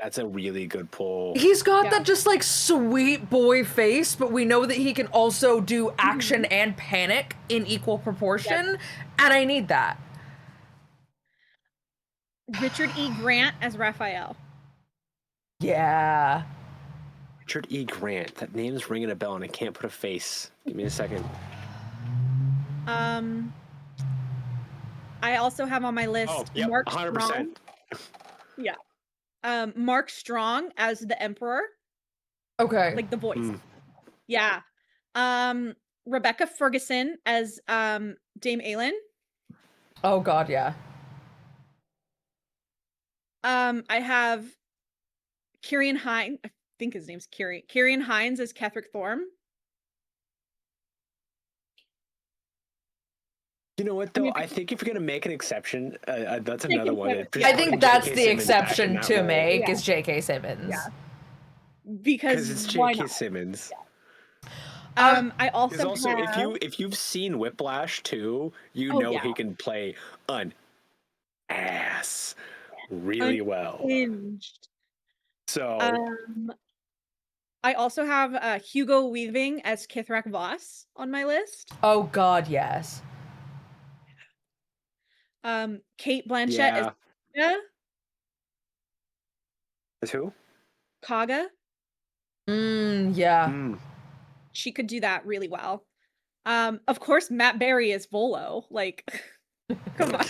That's a really good pull. He's got that just like sweet boy face, but we know that he can also do action and panic in equal proportion, and I need that. Richard E. Grant as Raphael. Yeah. Richard E. Grant. That name's ringing a bell, and I can't put a face. Give me a second. I also have on my list Mark 100%. Strong. Yeah. Mark Strong as the Emperor. Okay. Like the voice. Yeah. Rebecca Ferguson as Dame Aelin. Oh God, yeah. I have Kieran Hines. I think his name's Kieran Hines as Ketheric Thorm. You know what, though? I think if you're going to make an exception, that's another one. I think that's the exception to make is J.K. Simmons. Yeah. Because it's J.K. Simmons. Yeah. I also have... if you've seen Whiplash too, you know he can play an ass really well. So I also have Hugo Weaving as Kithrak Voss on my list. Oh God, yes. Kate Blanchett as As who? Kaga. Yeah. She could do that really well. Of course, Matt Berry is Volo. Like, come on.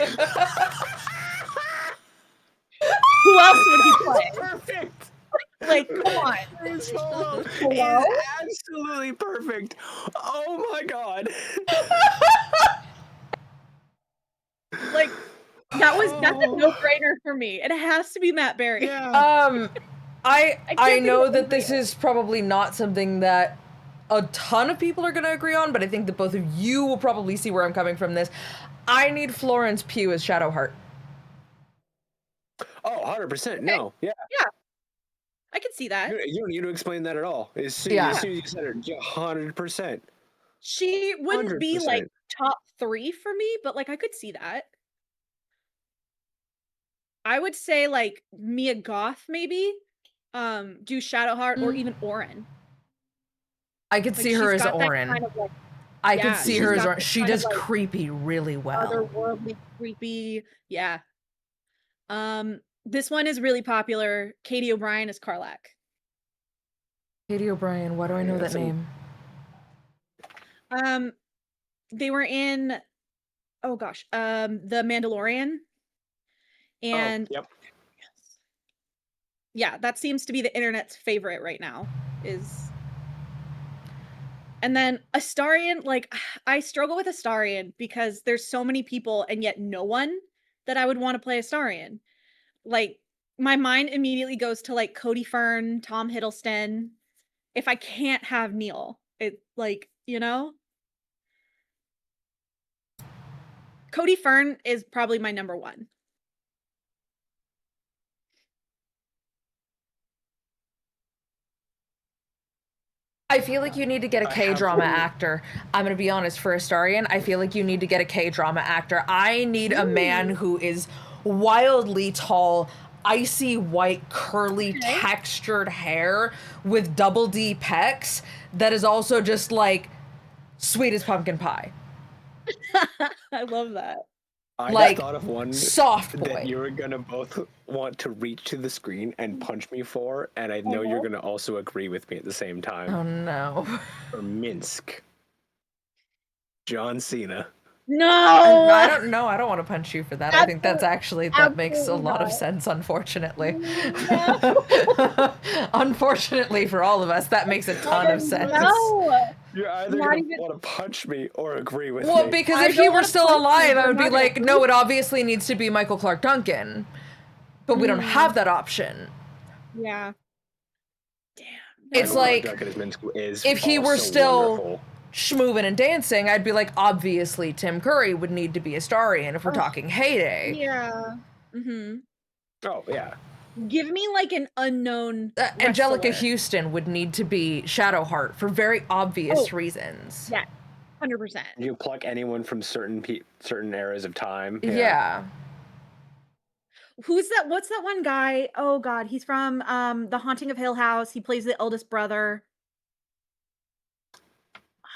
Who else would he play? Perfect. Like, come on. It's absolutely perfect. Oh my God. Like, That's a no-brainer for me. It has to be Matt Berry. Yeah. I think know of that this anybody is probably not something that a ton of people are going to agree on, but I think that both of you will probably see where I'm coming from this. I need Florence Pugh as Shadowheart. Oh, 100%. No. Yeah. Yeah. I could see that. You don't need to explain that at all. As soon Yeah. as you said it, 100%. She wouldn't be like 100%. top 3 for me, but like I could see that. I would say like Mia Goth maybe. Do Shadowheart or even Orin. I could Like see her she's as got that Orin. kind of like I could yeah, see she's her as got Orin. this She kind of, does like, creepy really well. otherworldly, creepy. Yeah. This one is really popular. Katie O'Brien is Karlach. Katie O'Brien, why do I know that name? They were in oh gosh, The Mandalorian. And yep. yeah, that seems to be the internet's favorite right now is. And then Astarion, like I struggle with Astarion because there's so many people and yet no one that I would want to play Astarion. Like my mind immediately goes to like Cody Fern, Tom Hiddleston. If I can't have Neil, it like, you know? Cody Fern is probably my number 1. I feel like you need to get a K-drama actor. I'm going to be honest, for Astarion, I feel like you need to get a K-drama actor. I need a man who is wildly tall, icy white, curly, textured hair with double D pecs that is also just like sweet as pumpkin pie. I love that. I Like, just thought of one soft boy. that you were gonna both want to reach to the screen and punch me for, and I know you're gonna also agree with me at the same time. Oh no. For Minsk. John Cena. No! I don't know. I don't want to punch you for that. I think that's actually, that makes a lot of not. sense, unfortunately. No. Unfortunately for all of us, that makes a ton of sense. No! You're either Not gonna even- want to punch me or agree with Well, me. because I if don't he were wanna still punch alive, you, I would but be not like, agree. no, it obviously needs to be Michael Clark Duncan. But we don't have that option. Yeah. Damn. It's no. like, Duncan as Minsk is if he were also still wonderful. schmoovin' and dancing, I'd be like, obviously Tim Curry would need to be Astarion if we're talking heyday. Yeah. Mm-hmm. Oh yeah. Give me like an unknown Angelica wrestler. Houston would need to be Shadowheart for very obvious reasons. Yeah. 100%. You pluck anyone from certain eras of time. Yeah. Who's that? What's that one guy? Oh god, he's from The Haunting of Hill House. He plays the eldest brother.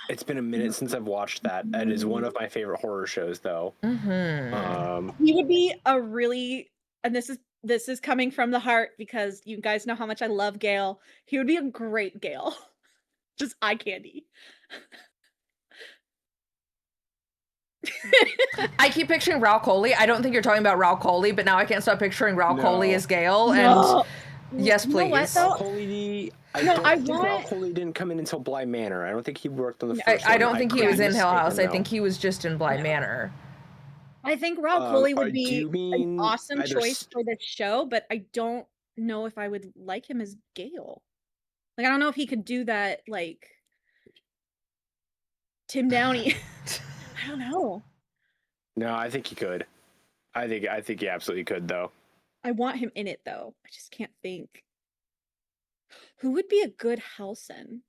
It's been a minute since I've watched that. It is one of my favorite horror shows, though. He would be a really, and this is coming from the heart because you guys know how much I love Gale. He would be a great Gale. Just eye candy. I keep picturing Raul Coley. I don't think you're talking about Raul Coley, but now I can't stop picturing Raul No. Coley as Gale. No. And yes, You know what, please. though? Coley, No, don't I think want- Ralph Coley didn't come in until Bly Manor. I don't think he worked on the first one. I don't think he could was be in Hill House. mistaken, I think he was just in Bly Manor. I think Raul Coley would do be you mean an awesome either choice for this show, but I don't know if I would like him as Gale. Like, I don't know if he could do that, like Tim Downey. I don't know. No, I think he could. I think he absolutely could, though. I want him in it though. I just can't think. Who would be a good Halson?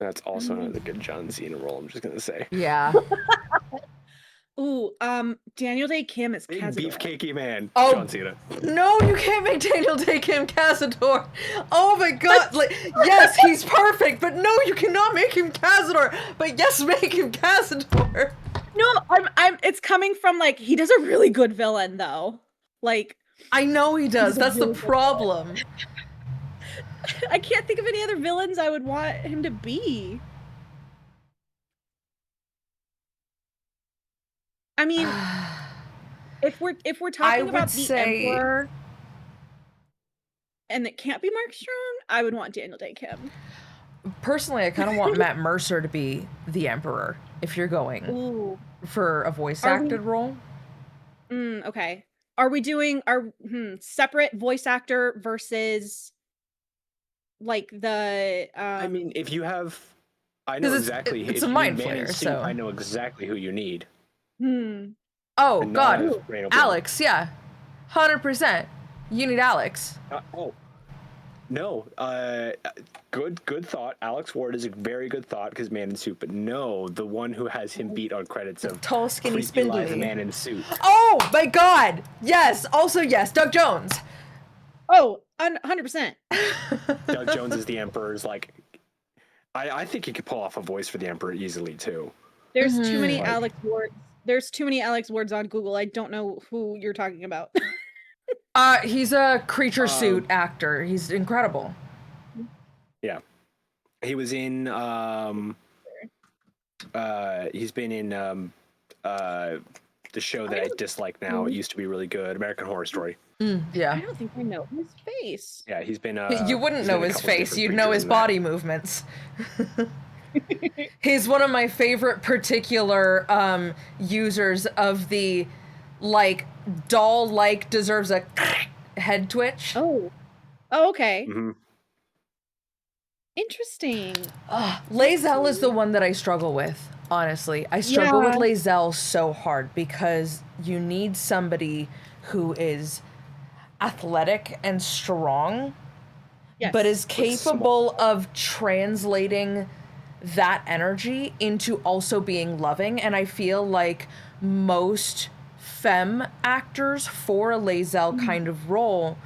That's also another good John Cena role. I'm just gonna say. Yeah. Ooh, Daniel Day Kim is Big Cazador. beefcakey man. Oh. John Cena. No, you can't make Daniel Day Kim Cazador. Oh my god. Like, yes, he's perfect, but no, you cannot make him Cazador. But yes, make him Cazador. No, I'm it's coming from like he does a really good villain though. Like I know he does. He's a That's the really good problem. I can't think of any other villains I would want him to be. I mean, if we're talking about the Emperor and it can't be Mark Strong, I would want Daniel Day Kim. Personally, I kind of want Matt Mercer to be the Emperor if you're going Ooh. for a voice Are we- acted role. Okay. Are we doing our separate voice actor versus like the I mean, if you have, I 'Cause know it's- exactly. it's If a you need mind man in flayer, suit, so- I know exactly who you need. Oh And not God, as Randall Blanc. Alex, yeah, 100%. You need Alex. Oh, no. Good thought. Alex Ward is a very good thought because man in suit. But no, the one who has him beat on credits of Tall, skinny, Creepy Lies spindly. Man in Suit. Oh my God, yes. Also yes, Doug Jones. Oh, 100%. Doug Jones is the Emperor's like. I think he could pull off a voice for the Emperor easily too. There's too many Like- Alex Wards. There's too many Alex Wards on Google. I don't know who you're talking about. He's a creature suit actor. He's incredible. Yeah, he was in. He's been in the show that I dislike now. It used to be really good, American Horror Story. I Yeah. don't think I know his face. Yeah, he's been. You wouldn't he's know been a his couple face. different You'd know creatures his in that. body movements. He's one of my favorite particular users of the like doll-like deserves a head twitch. Oh. Oh, okay. Mhm. Interesting. Lae'zel is the one that I struggle with, honestly. I struggle with Yeah. Lae'zel so hard because you need somebody who is athletic and strong, Yes. but is small. capable of translating that energy into also being loving. And I feel like most femme actors for a Lae'zel kind of role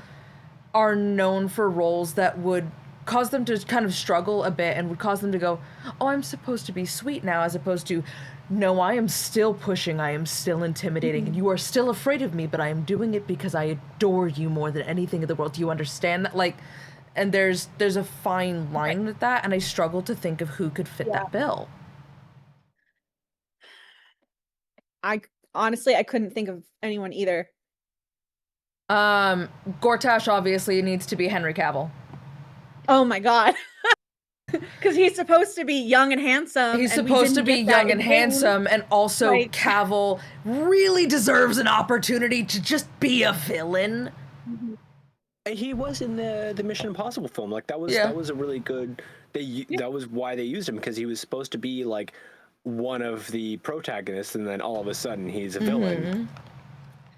are known for roles that would cause them to kind of struggle a bit and would cause them to go, oh, I'm supposed to be sweet now, as opposed to, no, I am still pushing, I am still intimidating, and you are still afraid of me, but I am doing it because I adore you more than anything in the world. Do you understand that? Like, and there's a fine line with that, and I struggle to think of who could fit that bill. I honestly I couldn't think of anyone either. Gortash obviously needs to be Henry Cavill. Oh my god. Because he's supposed to be young and handsome. He's and we supposed to didn't be get that young and in Dune. handsome, and also Like- Cavill really deserves an opportunity to just be a villain. And he was in the Mission Impossible film. Like that was Yeah. that was a really good. That was why they used him, because he was supposed to be like one of the protagonists, and then all of a sudden he's a villain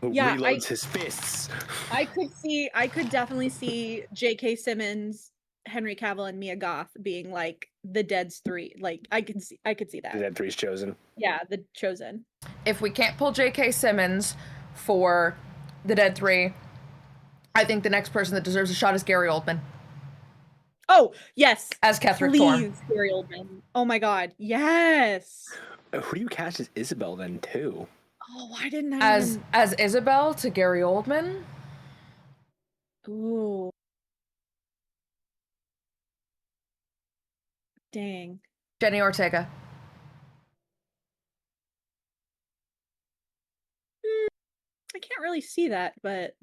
who Yeah, reloads his fists. I could definitely see J.K. Simmons, Henry Cavill, and Mia Goth being like the Dead's three. Like I could see The that. Dead Three's chosen. Yeah, the Chosen. If we can't pull J.K. Simmons for the Dead 3, I think the next person that deserves a shot is Gary Oldman Oh yes, as Ketherick please, Thorne. Gary Oldman. Oh my god, yes. Who do you cast as Isabel then too? Oh, why didn't I As even... Isabel to Gary Oldman. Ooh. Dang. Jenny Ortega. I can't really see that, but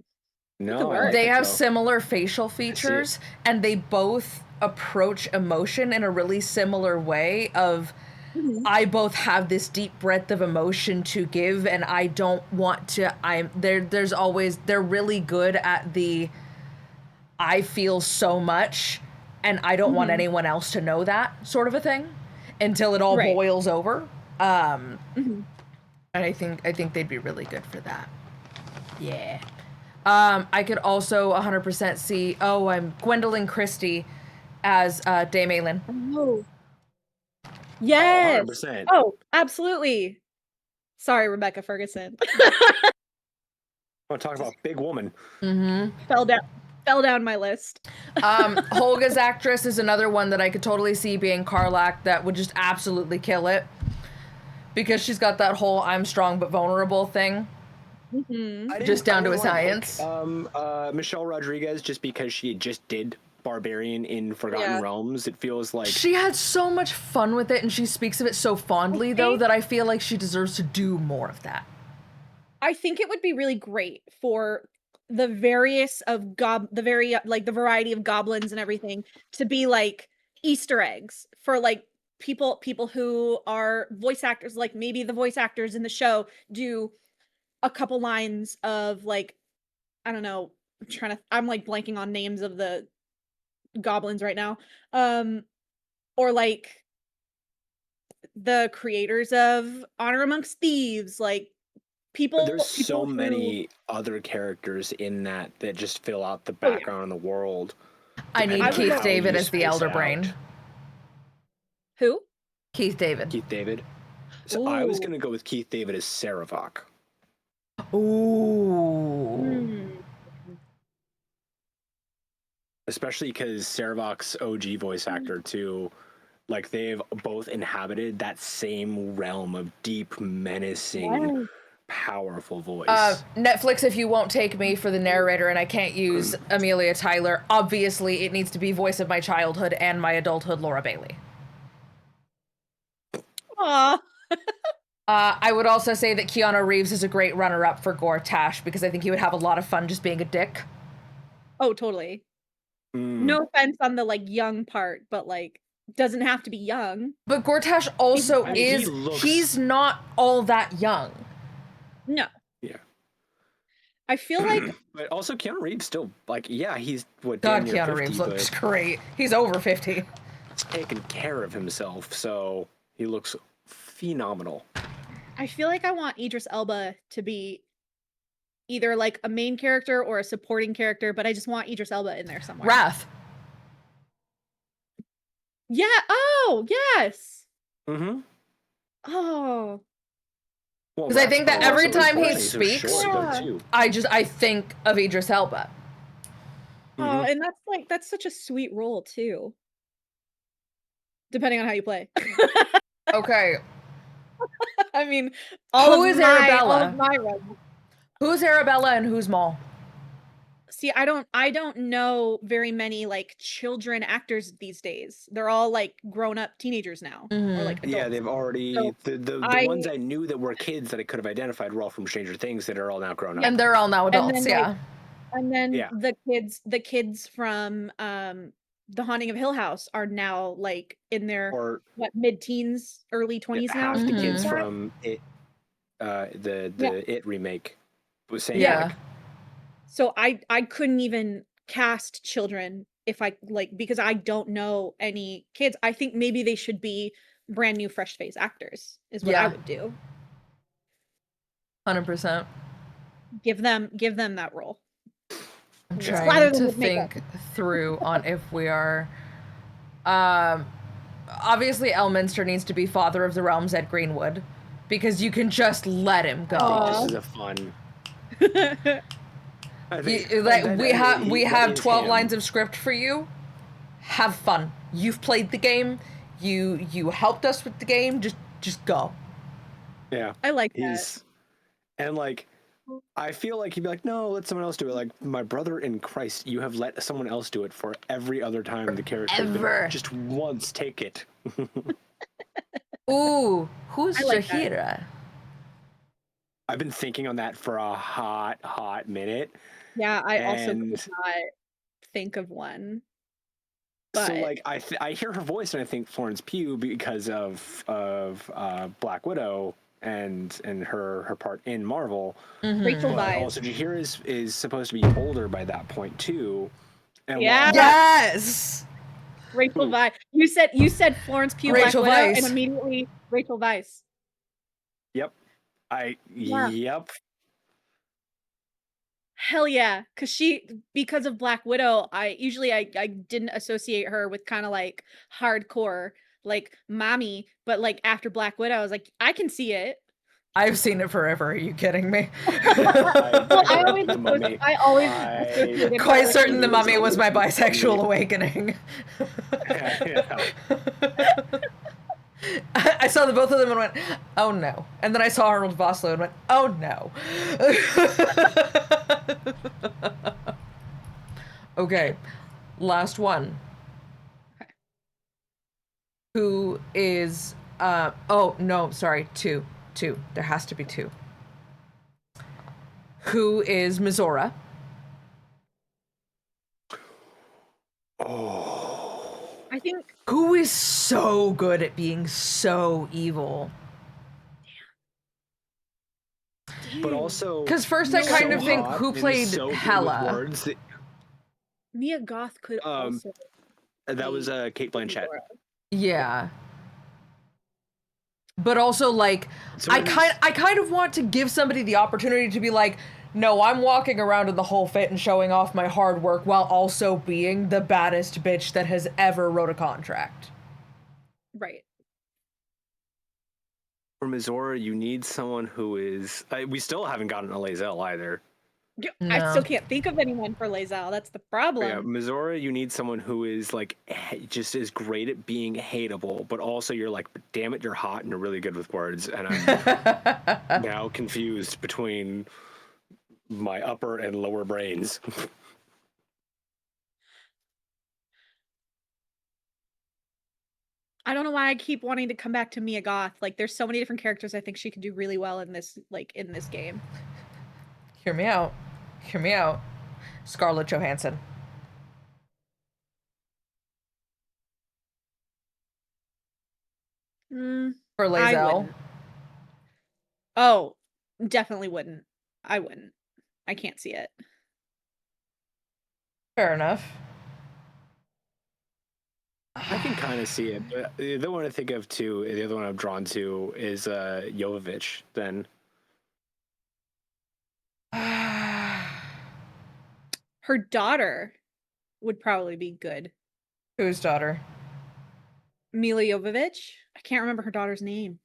No, I work. don't They think have so. similar facial features, and they both approach emotion in a really similar way of, I both have this deep breadth of emotion to give, and I don't want to, there's always, they're really good at the, I feel so much, and I don't want anyone else to know that sort of a thing until it all Right. boils over. And I think they'd be really good for that. Yeah. I could also 100% see, I'm Gwendolyn Christie as Dame Aelin. oh. Yes. 100%. Oh, absolutely. Sorry, Rebecca Ferguson. I want to talk about big woman. Fell down my list. Holga's actress is another one that I could totally see being Karlak that would just absolutely kill it. Because she's got that whole I'm strong but vulnerable thing. Just down to a science. Michelle Rodriguez, just because she just did Barbarian in Forgotten Yeah. Realms, it feels like She had so much fun with it, and she speaks of it so fondly, though, that I feel like she deserves to do more of that. I think it would be really great for the various of the variety of goblins and everything to be like Easter eggs for like people who are voice actors, like maybe the voice actors in the show do a couple lines of like, I don't know, I'm like blanking on names of the goblins right now. Or like the creators of Honor Amongst Thieves, like There's so people who many other characters in that just fill out the Oh yeah. background of the world. I need depending on Keith how David you as the space Elder it Brain. out. Who? Keith David. Keith David. So I was gonna go with Keith David as Terrsaque. Ooh. Hmm. Especially because Terrsaque's OG voice actor too, like they've both inhabited that same realm of deep, menacing, powerful voice. Netflix, if you won't take me for the narrator and I can't use Amelia Tyler, obviously it needs to be voice of my childhood and my adulthood, Laura Bailey. Aw. I would also say that Keanu Reeves is a great runner-up for Gortash because I think he would have a lot of fun just being a dick. Oh, totally. No offense on the like young part, but like doesn't have to be young. But Gortash also I mean, he's not all that young. No. Yeah. I feel like But also Keanu Reeves still, like, yeah, he's what, God, damn near Keanu 50, Reeves looks but great. He's over 50. he's taking care of himself, so he looks phenomenal. I feel like I want Idris Elba to be either like a main character or a supporting character, but I just want Idris Elba in there somewhere. Wrath. Yeah. Oh, yes. Mm-hmm. Oh. Because I think that every time he speaks, I think of Idris Elba. Oh, and that's such a sweet role too. Depending on how you play. Okay. I mean, Who is Arabella? Who's Arabella and who's Maul? See, I don't know very many like children actors these days. They're all like grown up teenagers now, or like adults. Yeah, they've already So the ones I knew that were kids that I could have identified were all from Stranger Things that are all now grown up. And they're all now adults, yeah. And then the kids from The Haunting of Hill House are now like in their mid-teens, early 20s now. Half the kids from It, the It remake was saying yeah. So I couldn't even cast children if I like because I don't know any kids. I think maybe they should be brand new fresh face actors is what I would do. 100%. Give them that role. I'm trying to think through on if we are obviously Elminster needs to be Father of the Realms Ed Greenwood because you can just let him go. This is a fun. We have 12 lines of script for you. Have fun. You've played the game. You helped us with the game. Just go. Yeah. I like that. And like I feel like he'd be like, no, let someone else do it. Like, my brother in Christ, you have let someone else do it for every other time the character just once take it. Ooh, who's Jaheira? I've been thinking on that for a hot minute. Yeah, I also could not think of one. But so like I hear her voice and I think Florence Pugh because of Black Widow and her part in Marvel. Rachel Weisz. Also, Jaheira is supposed to be older by that point too. And yes. Rachel Weisz. You said Florence Pugh, Rachel Black Widow, Weisz. and immediately Rachel Weisz. Yep. Yep. Hell yeah, because of Black Widow, I didn't associate her with kind of like hardcore like mommy, but like after Black Widow, I was like, I can see it. I've seen it forever. Are you kidding me? I always quite certain the Mummy was my bisexual awakening. I saw the both of them and went, oh no. And then I saw Arnold Vosloo and went, oh no. Okay, last one. Okay. Who is, oh no, sorry, two. There has to be two. Who is Oh. I think who is so good at being so evil. But also, Because first I No, kind so of think hot who and played so good with Hela. words that, Mia Goth could also. that was Kate Blanchett. Yeah. But also, like, So I kind of want to give somebody the opportunity to be like, no, I'm walking around in the whole fit and showing off my hard work while also being the baddest bitch that has ever wrote a contract. Right. For Mizora, you need someone who is. We still haven't gotten a Lae'zel either. I No. still can't think of anyone for Lae'zel. That's the problem. Yeah, Mizora, you need someone who is like just is great at being hateable, but also you're like, damn it, you're hot and you're really good with words, and I'm now confused between my upper and lower brains. I don't know why I keep wanting to come back to Mia Goth. Like, there's so many different characters I think she could do really well in this, like, in this game. Hear me out. Hear me out. Scarlett Johansson. For I Lae'zel. wouldn't. Oh, definitely wouldn't. I wouldn't. I can't see it. Fair enough. I can kind of see it, but the other one I think of too, the other one I'm drawn to is Jovovich. Then Her daughter would probably be good. Whose daughter? Mila Jovovich? I can't remember her daughter's name.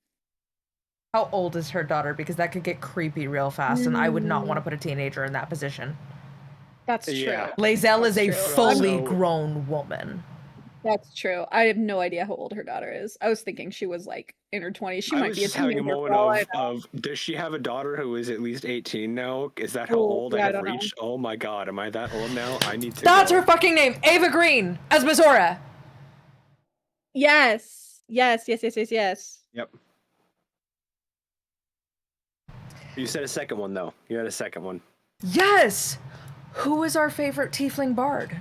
How old is her daughter? Because that could get creepy real fast, and I would not want to put a teenager in that position. That's true. Yeah. Lae'zel is a true. fully Also- grown woman. That's true. I have no idea how old her daughter is. I was thinking she was like in her 20s. She I might was be a just having a teenager moment for all I know. of does she have a daughter who is at least 18 now? Is that how Oh, old yeah, I I have don't know. reached? Oh my god, am I that old now? I need to. That's go. her fucking name, Ava Green, as Mizora. Yes. Yes. Yep. You said a second one though. You had a second one. Yes. Who is our favorite tiefling bard?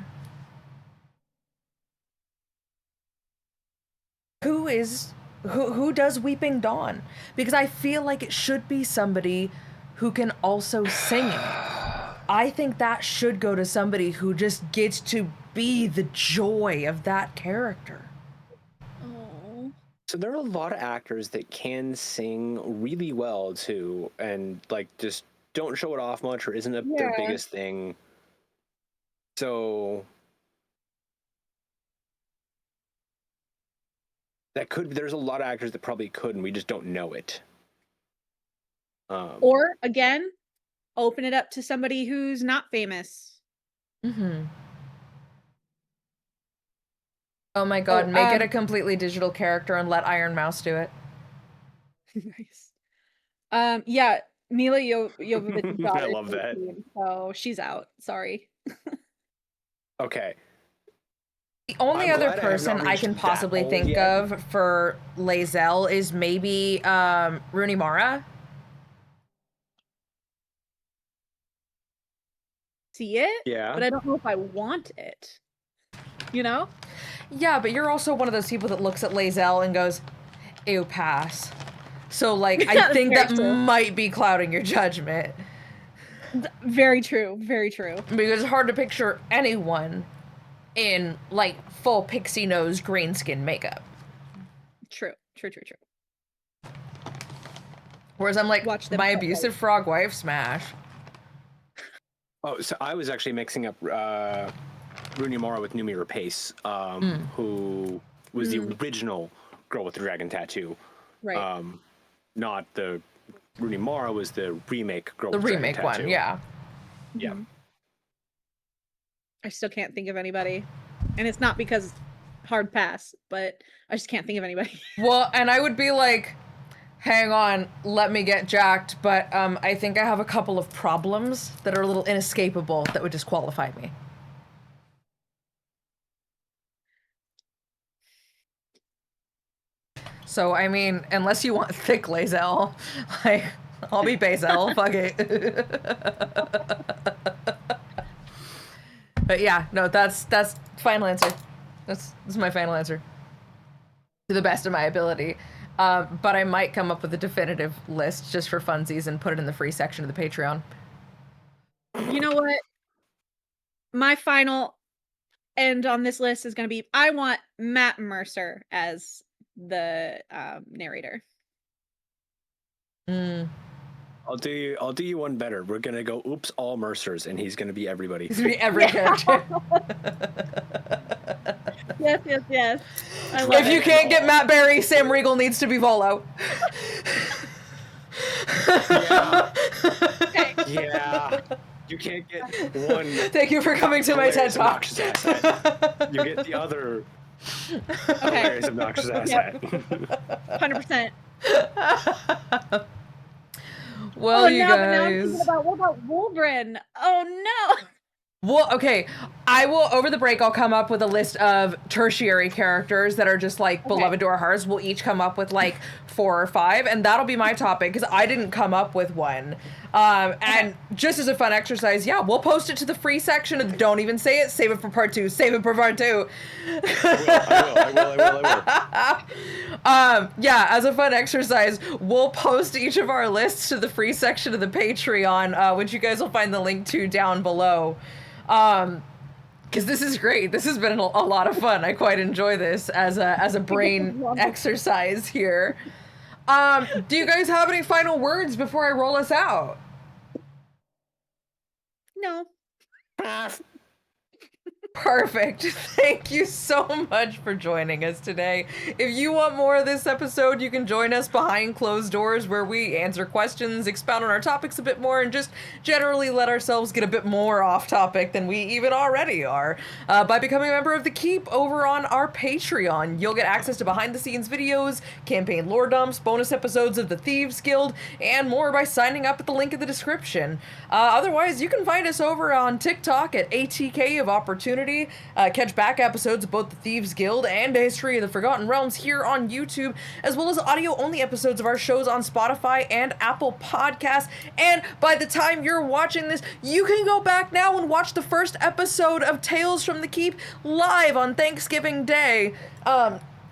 Who does Weeping Dawn? Because I feel like it should be somebody who can also sing it. I think that should go to somebody who just gets to be the joy of that character. Oh. So there are a lot of actors that can sing really well too, and like just don't show it off much or isn't their Yeah. biggest thing. So there's a lot of actors that probably could, and we just don't know it. Or again, open it up to somebody who's not famous. Mm-hmm. Oh my god, make it a completely digital character and let Iron Mouse do it. Nice. Yeah, Mila Jovovich's daughter. I love that. So she's out. Sorry. Okay. The only I'm other glad I have person not I reached can that possibly old think yet. of for Lae'zel is maybe Rooney Mara. See it? Yeah. But I don't know if I want it. You know? Yeah, but you're also one of those people that looks at Lae'zel and goes, ew, pass. So, like, I That's think very that true. might be clouding your judgment. Very true. Very true. Because it's hard to picture anyone in, like, full pixie nose green skin makeup. True. Whereas I'm like, Watch them my cut abusive light. frog wife smash. Oh, so I was actually mixing up Rooney Mara with Numi Rapace, who was the original girl with the dragon tattoo. Right. Not the Rooney Mara was the remake girl The with the remake dragon tattoo. one, yeah. Yeah. I still can't think of anybody. And it's not because hard pass, but I just can't think of anybody. Well, and I would be like, hang on, let me get jacked, but I think I have a couple of problems that are a little inescapable that would disqualify me. So, I mean, unless you want thick Lae'zel, like, I'll be Bazel, fuck it. But yeah, no, that's final answer. That's my final answer. To the best of my ability. But I might come up with a definitive list just for funsies and put it in the free section of the Patreon. You know what? My final end on this list is going to be, I want Matt Mercer as the narrator. I'll do you one better. We're gonna go oops all Mercers, and he's gonna be everybody. He's gonna be every character. Yes. If you can't get Matt Berry, Sam Riegel needs to be Volo. Yeah. Okay. Yeah. You can't get one. Thank you for coming to my TED Talk. Obnoxious asset. You get the other hilarious obnoxious asset. 100%. Well, you now I'm guys. thinking about, what about Wolverine? Oh no. Well, okay. I will, over the break, I'll come up with a list of tertiary characters that are just like beloved to our hearts. We'll each come up with like 4 or 5, and that'll be my topic because I didn't come up with one. And just as a fun exercise, yeah, we'll post it to the free section of the Don't Even Say It, save it for part 2, save it for part 2. I will. Yeah, as a fun exercise, we'll post each of our lists to the free section of the Patreon, which you guys will find the link to down below. Because this is great. This has been a lot of fun. I quite enjoy this as a brain exercise here. Do you guys have any final words before I roll us out? No. Perfect. Thank you so much for joining us today. If you want more of this episode, you can join us behind closed doors where we answer questions, expound on our topics a bit more, and just generally let ourselves get a bit more off topic than we even already are. By becoming a member of the Keep over on our Patreon, you'll get access to behind the scenes videos, campaign lore dumps, bonus episodes of the Thieves Guild, and more by signing up at the link in the description. Otherwise, you can find us over on TikTok at ATK of Opportunity. Catch back episodes of both the Thieves Guild and A History of the Forgotten Realms here on YouTube, as well as audio-only episodes of our shows on Spotify and Apple Podcasts. And by the time you're watching this, you can go back now and watch the first episode of Tales from the Keep live on Thanksgiving Day.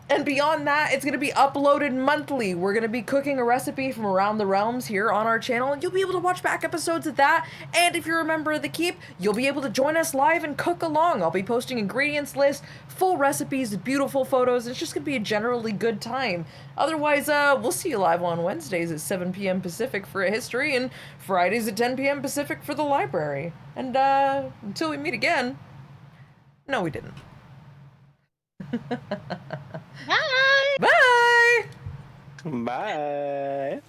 And beyond that, it's going to be uploaded monthly. We're going to be cooking a recipe from around the realms here on our channel, and you'll be able to watch back episodes of that. And if you're a member of the Keep, you'll be able to join us live and cook along. I'll be posting ingredients lists, full recipes, beautiful photos. It's just going to be a generally good time. Otherwise, we'll see you live on Wednesdays at 7 p.m. Pacific for A History, and Fridays at 10 p.m. Pacific for the library. And until we meet again, no, we didn't. Bye. Bye! Bye.